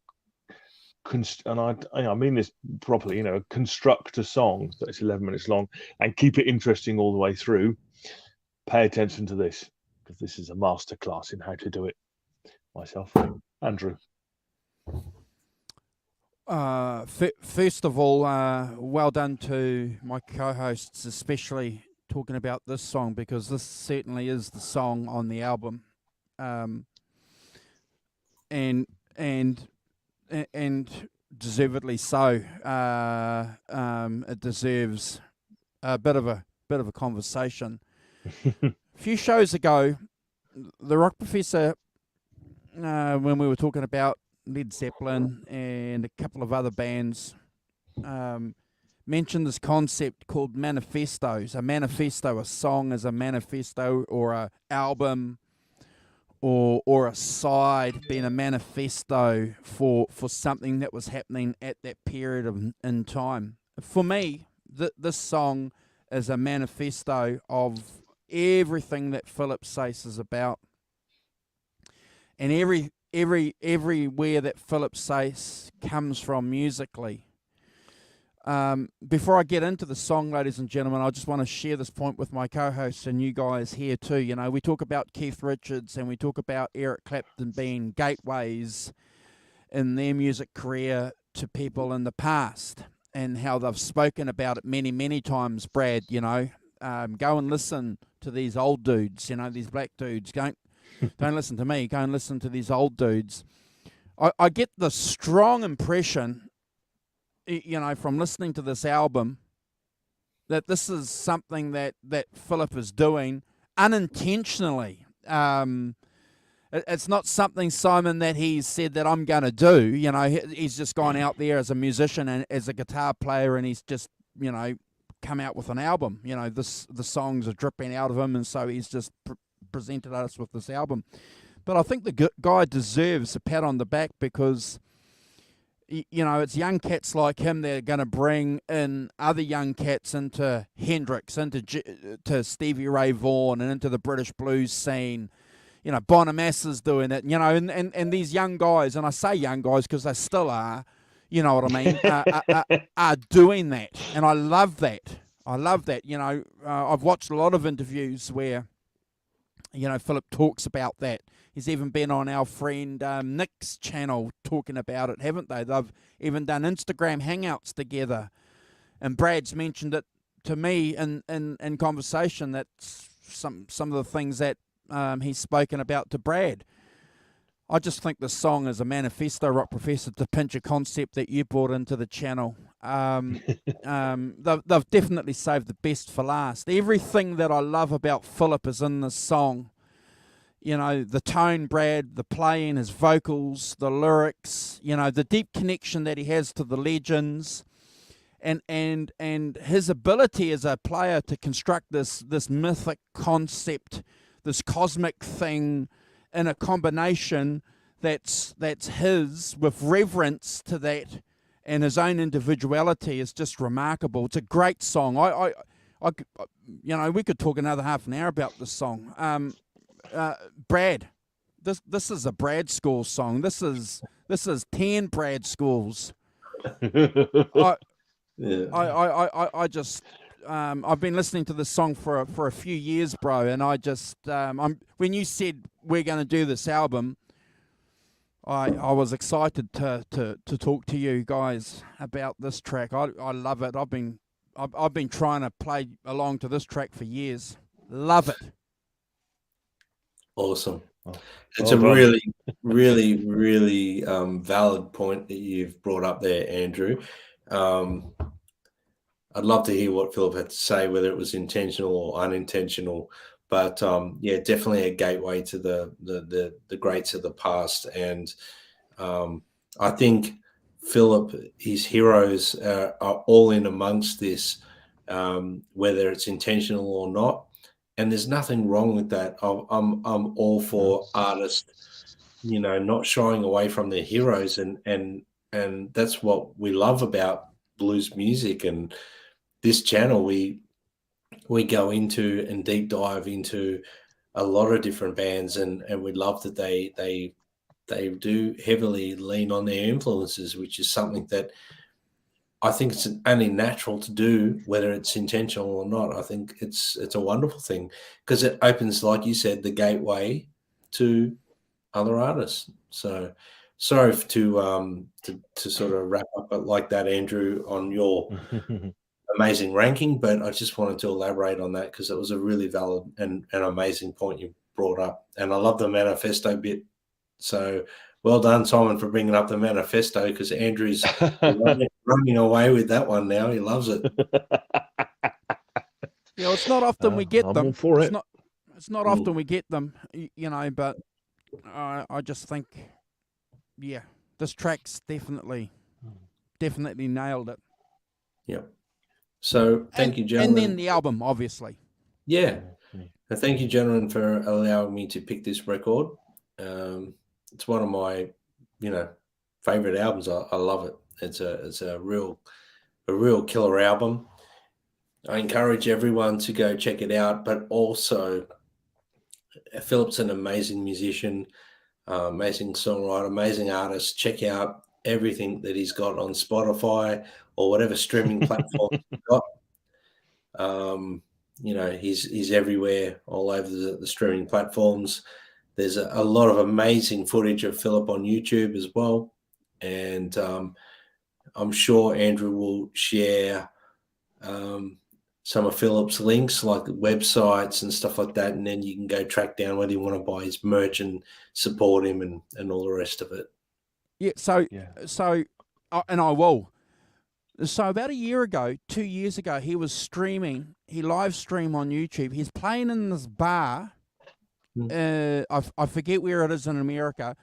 and I mean this properly, construct a song that's 11 minutes long and keep it interesting all the way through, pay attention to this, because this is a masterclass in how to do it. Myself, Andrew. First of all, well done to my co-hosts, especially talking about this song, because this certainly is the song on the album, and deservedly so. It deserves a bit of a conversation. A few shows ago, the Rock Professor, when we were talking about Led Zeppelin and a couple of other bands, mentioned this concept called manifestos. A manifesto, a song is a manifesto, or a album or a side being a manifesto for something that was happening at that period in time. For me, this song is a manifesto of everything that Philip Sayce is about, and everywhere that Philip Sayce comes from musically. Before I get into the song, ladies and gentlemen, I just want to share this point with my co-hosts and you guys here too. We talk about Keith Richards and we talk about Eric Clapton being gateways in their music career to people in the past, and how they've spoken about it many, many times. Brad, go and listen to these old dudes, these black dudes. Don't listen to me. Go and listen to these old dudes. I get the strong impression, from listening to this album, that this is something that Philip is doing unintentionally. It's not something, Simon, that he's said that I'm going to do. He's just gone out there as a musician and as a guitar player, and he's just, come out with an album. The songs are dripping out of him, and so he's just presented us with this album. But I think the guy deserves a pat on the back, because it's young cats like him that are going to bring in other young cats into Hendrix, to Stevie Ray Vaughan, and into the British blues scene. Bonamassa's doing it, and these young guys, and I say young guys because they still are, you know what I mean, are doing that, and I love that. I've watched a lot of interviews where Philip talks about that. He's even been on our friend Nick's channel talking about it, haven't they? They've even done Instagram hangouts together. And Brad's mentioned it to me in conversation, that some of the things that he's spoken about to Brad. I just think this song is a manifesto, Rock Professor, to pinch a concept that you brought into the channel. They've definitely saved the best for last. Everything that I love about Philip is in this song. The tone, Brad, the playing, his vocals, the lyrics, the deep connection that he has to the legends, and his ability as a player to construct this mythic concept, this cosmic thing, in a combination that's his, with reverence to that and his own individuality, is just remarkable. It's a great song. We could talk another half an hour about this song. Brad, this is a Brad Scholes song. This is 10 Brad Scholes. I just I've been listening to this song for a few years, bro, and I just when you said we're going to do this album, I was excited to talk to you guys about this track. I love it. I've been trying to play along to this track for years. Love it. Awesome. It's a really, really, really valid point that you've brought up there, Andrew. I'd love to hear what Philip had to say, whether it was intentional or unintentional. But definitely a gateway to the greats of the past. And I think Philip, his heroes are all in amongst this, whether it's intentional or not. And there's nothing wrong with that. I'm all for artists, not shying away from their heroes, and that's what we love about blues music. And this channel, we go into and deep dive into a lot of different bands, and we love that they do heavily lean on their influences, which is something that I think it's only natural to do, whether it's intentional or not. I think it's a wonderful thing, because it opens, like you said, the gateway to other artists. So sorry to sort of wrap up like that, Andrew, on your amazing ranking, but I just wanted to elaborate on that because it was a really valid and amazing point you brought up. And I love the manifesto bit. So well done, Simon, for bringing up the manifesto, because Andrew's running away with that one now. He loves it. It's not often we get them. All for it. It's not often we get them, but I just think, this track's definitely nailed it. Yeah. So thank you, gentlemen. And then the album, obviously. Yeah. And thank you, gentlemen, for allowing me to pick this record. It's one of my, favorite albums. I love it. It's a real killer album. I encourage everyone to go check it out, but also Philip's an amazing musician, amazing songwriter, amazing artist. Check out everything that he's got on Spotify or whatever streaming platform he's got. He's everywhere, all over the streaming platforms. There's a lot of amazing footage of Philip on YouTube as well. And I'm sure Andrew will share some of Philip's links, like websites and stuff like that. And then you can go track down whether you want to buy his merch and support him and all the rest of it. Yeah. So and I will. So about 2 years ago, he was streaming. He live streamed on YouTube. He's playing in this bar. I forget where it is in America,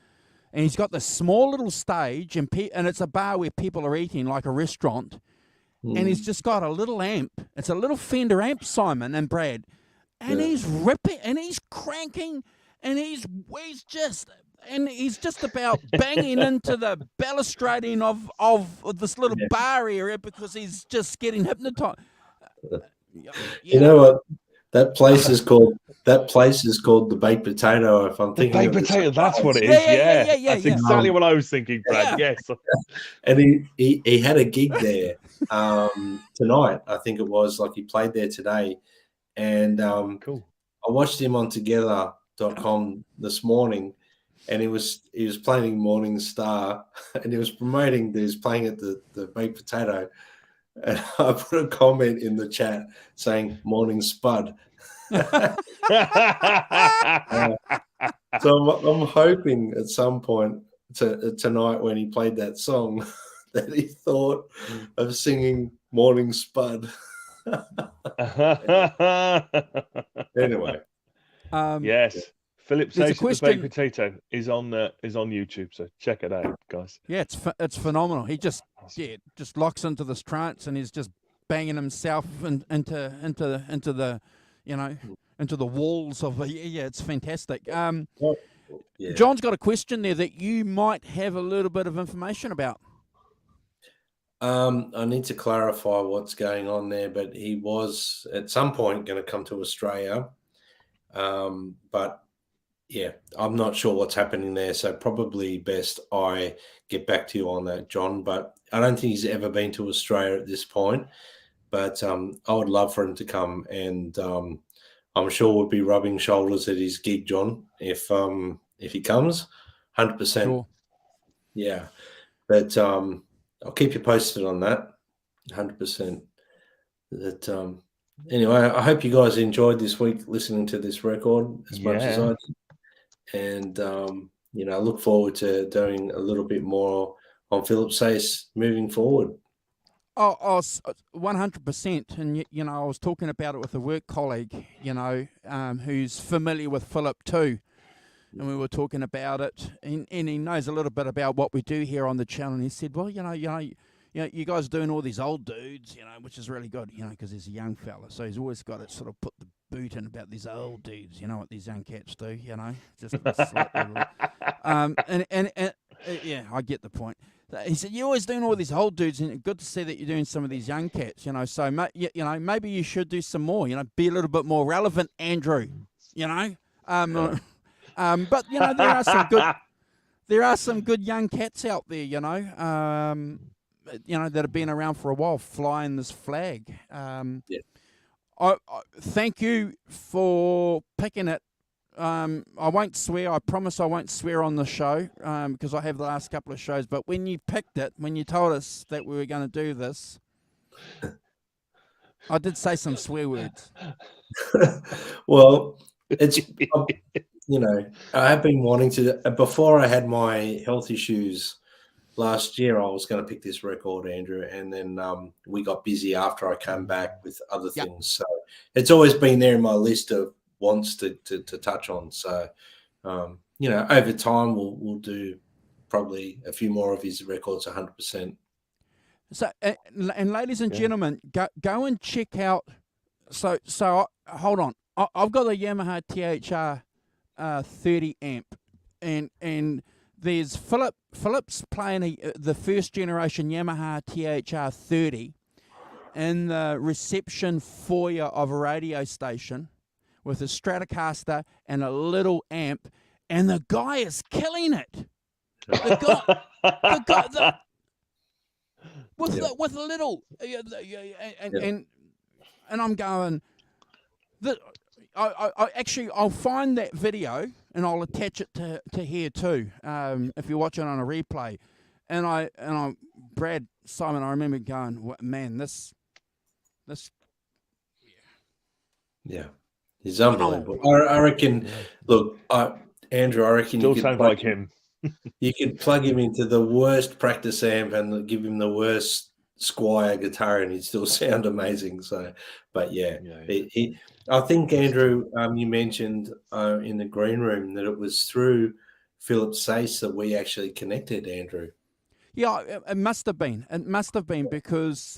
and he's got this small little stage, and it's a bar where people are eating, like a restaurant, and he's just got a little amp. It's a little Fender amp, Simon and Brad, and he's ripping, and he's cranking, and he's just about banging into the balustrading of this little bar area, because he's just getting hypnotized. You know what? That place is called the Baked Potato. If I'm thinking the Baked Potato, that's what it is. Yeah, that's exactly what I was thinking, Brad. Yes. And he had a gig there tonight. I think it was, like, he played there today, and cool. I watched him on together.com this morning, and he was playing Morning Star, and he was promoting that he's playing at the Baked Potato. And I put a comment in the chat saying "Morning Spud." So I'm hoping at some point tonight when he played that song that he thought of singing "Morning Spud." Anyway, yes, Philip there's a Sayce, the question- baked potato is on YouTube, so check it out, guys. Yeah, it's phenomenal. He just locks into this trance, and he's just banging himself into the into the walls of it's fantastic. yeah. John's got a question there that you might have a little bit of information about. I need to clarify what's going on there, but he was at some point going to come to Australia. But yeah, I'm not sure what's happening there. So probably best I get back to you on that, John. But I don't think he's ever been to Australia at this point. But I would love for him to come, and I'm sure we'll be rubbing shoulders at his gig, John, if he comes, 100%. Sure. Yeah, but I'll keep you posted on that, 100%. That anyway, I hope you guys enjoyed this week listening to this record as much as I did, and I look forward to doing a little bit more on Philip Sayce moving forward. Oh, 100%. And, I was talking about it with a work colleague, who's familiar with Philip too. And we were talking about it, and he knows a little bit about what we do here on the channel. And he said, well, you guys doing all these old dudes, which is really good, because he's a young fella. So he's always got to sort of put the boot in about these old dudes, what these young cats do, just slightly. Yeah, I get the point. He said, you're always doing all these old dudes, and good to see that you're doing some of these young cats, so, maybe you should do some more, be a little bit more relevant, Andrew, but, there are some good young cats out there, that have been around for a while flying this flag. I thank you for picking it. I won't swear. I promise I won't swear on the show because I have the last couple of shows. But when you picked it, when you told us that we were going to do this, I did say some swear words. Well, it's I have been wanting to. Before I had my health issues last year, I was going to pick this record, Andrew, and then we got busy after I came back with other things. So it's always been there in my list of wants to touch on. So over time we'll do probably a few more of his records, 100%. So and ladies and gentlemen, go and check out. So hold on, I've got a Yamaha THR 30 amp, and there's Philip's playing the first generation Yamaha THR 30 in the reception foyer of a radio station with a Stratocaster and a little amp, and the guy is killing it. The guy with a little, and I'm going. I'll find that video and I'll attach it to here too. If you're watching on a replay, and Brad Simon, I remember going, man, this. Yeah. He's unbelievable. I reckon. Look, Andrew, I reckon still sounds like him. You could plug him into the worst practice amp and give him the worst Squire guitar, and he'd still sound amazing. So, but I think Andrew, you mentioned in the green room that it was through Philip Sayce that we actually connected, Andrew. Yeah, it must have been. It must have been because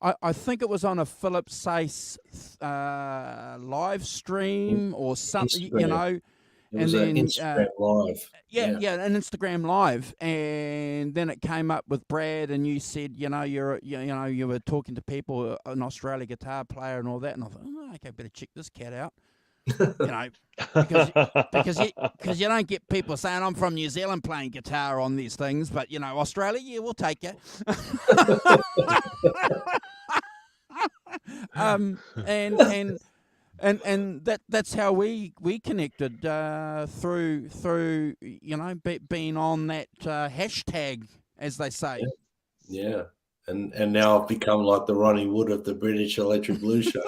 I think it was on a Philip Sayce live stream or something, Instagram. It was an Instagram live. Yeah, an Instagram live, and then it came up with Brad, and you said, you were talking to people, an Australian guitar player and all that, and I thought, okay, better check this cat out. Because you don't get people saying I'm from New Zealand playing guitar on these things, but Australia, we'll take you. And that's how we connected through being on that hashtag, as they say. Yeah. And now I've become like the Ronnie Wood of the British Electric Blues Show.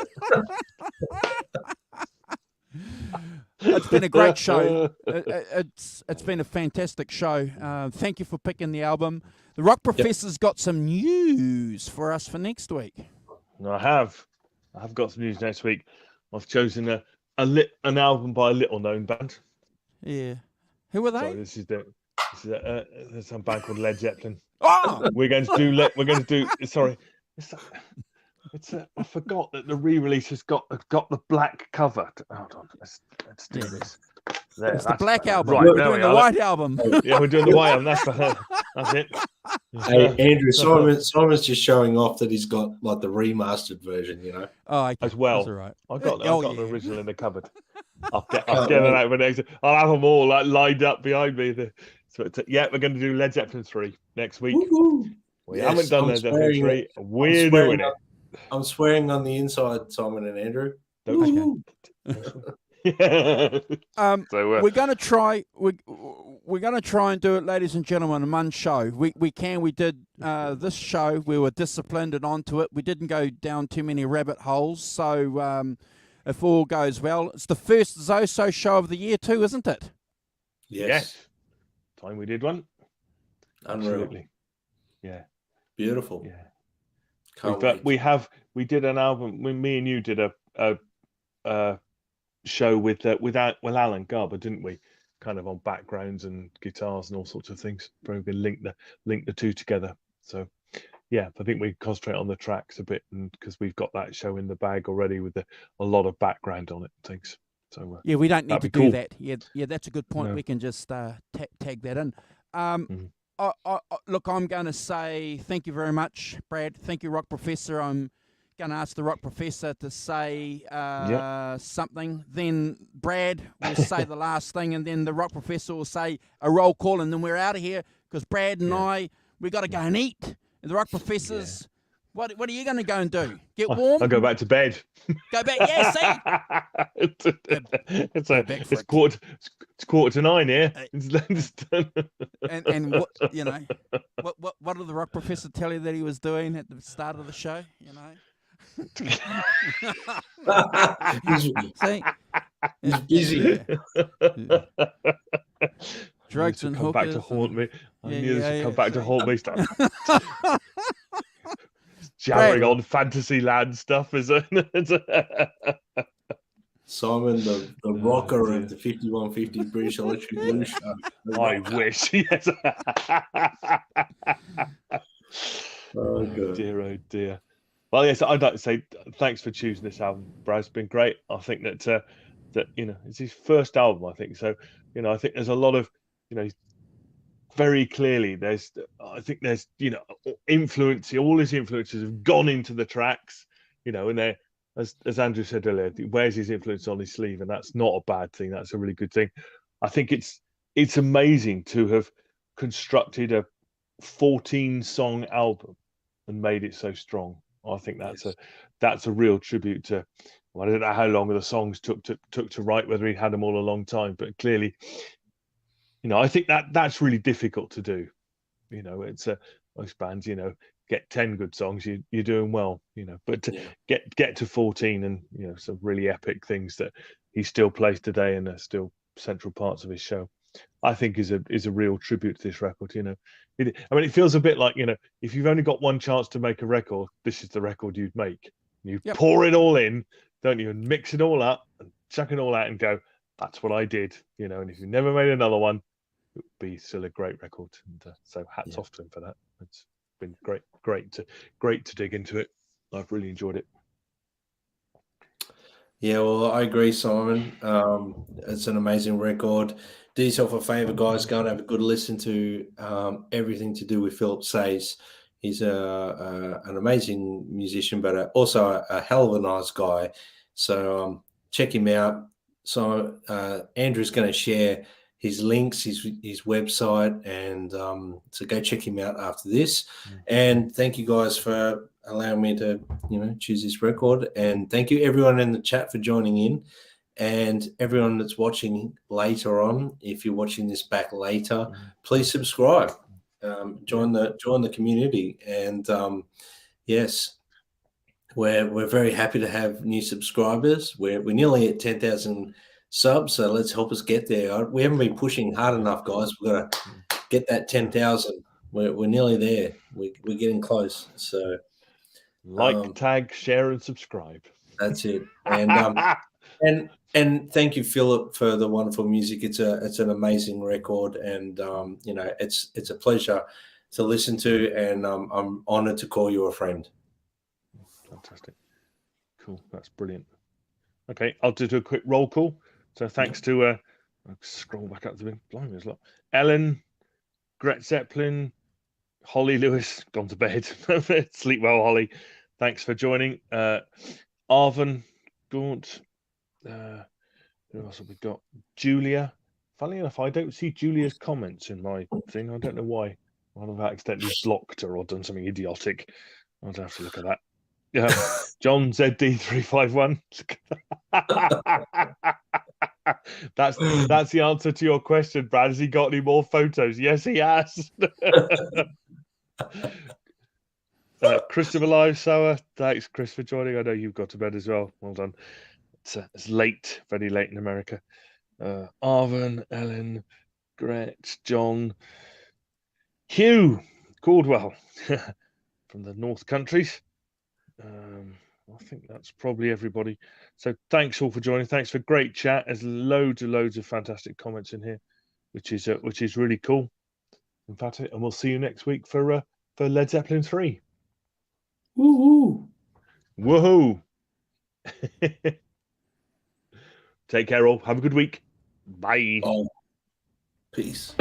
It's been a great show. It's been a fantastic show. Thank you for picking the album. The Rock Professor's got some news for us for next week. I have got some news next week. I've chosen an album by a little known band. Yeah, who are they? So this is some band called Led Zeppelin. Oh, We're going to do. Sorry, I forgot that the re-release has got the black cover. Hold on, let's do this. There, it's the black album. Right, We're doing the white album. Yeah, we're doing the white album. That's it. Hey, Andrew, Simon's just showing off that he's got like the remastered version, you know. Oh, okay. As well. That's all right. I've got the original in the cupboard. I'll get it out for next. I'll have them all like lined up behind me. We're going to do Led Zeppelin 3 next week. Woo-hoo. We haven't done Led Zeppelin 3. We're doing it. I'm swearing on the inside, Simon and Andrew. So we're going to try. We're going to try and do it, ladies and gentlemen, in one show. We did this show. We were disciplined and onto it. We didn't go down too many rabbit holes. So if all goes well, it's the first Zoso show of the year too, isn't it? Yes. Time we did one. Unreal. Absolutely. Yeah. Beautiful. Yeah. We did an album. Me and you did a show with Alan Garber, didn't we? Kind of on backgrounds and guitars and all sorts of things. Probably link the two together. So yeah, I think we concentrate on the tracks a bit, and because we've got that show in the bag already with a lot of background on it and things. So yeah, we don't need to do that. Yeah, that's a good point. No. We can just tag that in. Look, I'm going to say thank you very much, Brad. Thank you, Rock Professor. I'm going to ask the Rock Professor to say something. Then Brad will say the last thing, and then the Rock Professor will say a roll call, and then we're out of here because Brad and we got to go and eat. And the Rock Professor's, what are you going to go and do? Get warm? I'll go back to bed. Go back, see? It's quarter to 9 here. And what what did the Rock Professor tell you that he was doing at the start of the show? You know, See? He's busy. Drugs and hookers. Back to haunt me. I knew this would come back to haunt me. Jabbering on Fantasyland stuff, is it? Simon, the rocker of the 5150 British Electric Blues Show. I wish, yes. Oh, good. Oh dear. Well, yes, I'd like to say thanks for choosing this album, Brad. It's been great. I think that it's his first album, I think. So, I think there's a lot of, very clearly there's influence. All his influences have gone into the tracks, and they're, as Andrew said earlier, he wears his influence on his sleeve, and that's not a bad thing. That's a really good thing. I think it's amazing to have constructed a 14-song album and made it so strong. I think that's a real tribute to. Well, I don't know how long the songs took to write, whether he had them all a long time, but clearly, I think that's really difficult to do. It's most bands, get 10 good songs, you're doing well, but to get to 14 and some really epic things that he still plays today and are still central parts of his show, I think is a real tribute to this record. It feels a bit like, if you've only got one chance to make a record, this is the record you'd make. You pour it all in, don't you, and mix it all up and chuck it all out and go, that's what I did, and if you never made another one, it would be still a great record. And so hats off to him for that. It's been great to dig into it. I've really enjoyed it. Yeah, well, I agree, Simon. It's an amazing record. Do yourself a favor, guys. Go and have a good listen to everything to do with Philip Sayce. He's an amazing musician, but also a hell of a nice guy. So check him out. So Andrew's going to share his links, his website, and so go check him out after this. And thank you guys for allowing me to, choose this record. And thank you everyone in the chat for joining in, and everyone that's watching later on. If you're watching this back later, please subscribe, join the community, and yes, we're very happy to have new subscribers. We're nearly at 10,000 subs, so let's help us get there. We haven't been pushing hard enough, guys. We've got to get that 10,000. We're nearly there. We're getting close. So tag, share, and subscribe. That's it. And and thank you, Philip, for the wonderful music. It's an amazing record, and it's a pleasure to listen to, and I'm honoured to call you a friend. Fantastic. Cool. That's brilliant. Okay, I'll do a quick roll call. So thanks to I'll scroll back up to the blimey, there's a lot. Ellen, Gret Zeppelin, Holly Lewis, gone to bed. Sleep well, Holly. Thanks for joining. Arvin, Gaunt. Who else have we got? Julia. Funnily enough, I don't see Julia's comments in my thing. I don't know why. I'll have accidentally blocked her or done something idiotic. I'll have to look at that. John ZD351. That's the answer to your question, Brad. Has he got any more photos? Yes, he has. Christopher Live Sour, thanks, Chris, for joining. I know you've got to bed as well. Well done. It's late, very late in America. Arvin, Ellen, Gret, John, Hugh Caldwell from the North Countries. I think that's probably everybody. So thanks all for joining. Thanks for great chat. There's loads of fantastic comments in here, which is really cool. In fact, and we'll see you next week for Led Zeppelin 3. Woohoo! Woohoo! Take care all. Have a good week. Bye. Peace.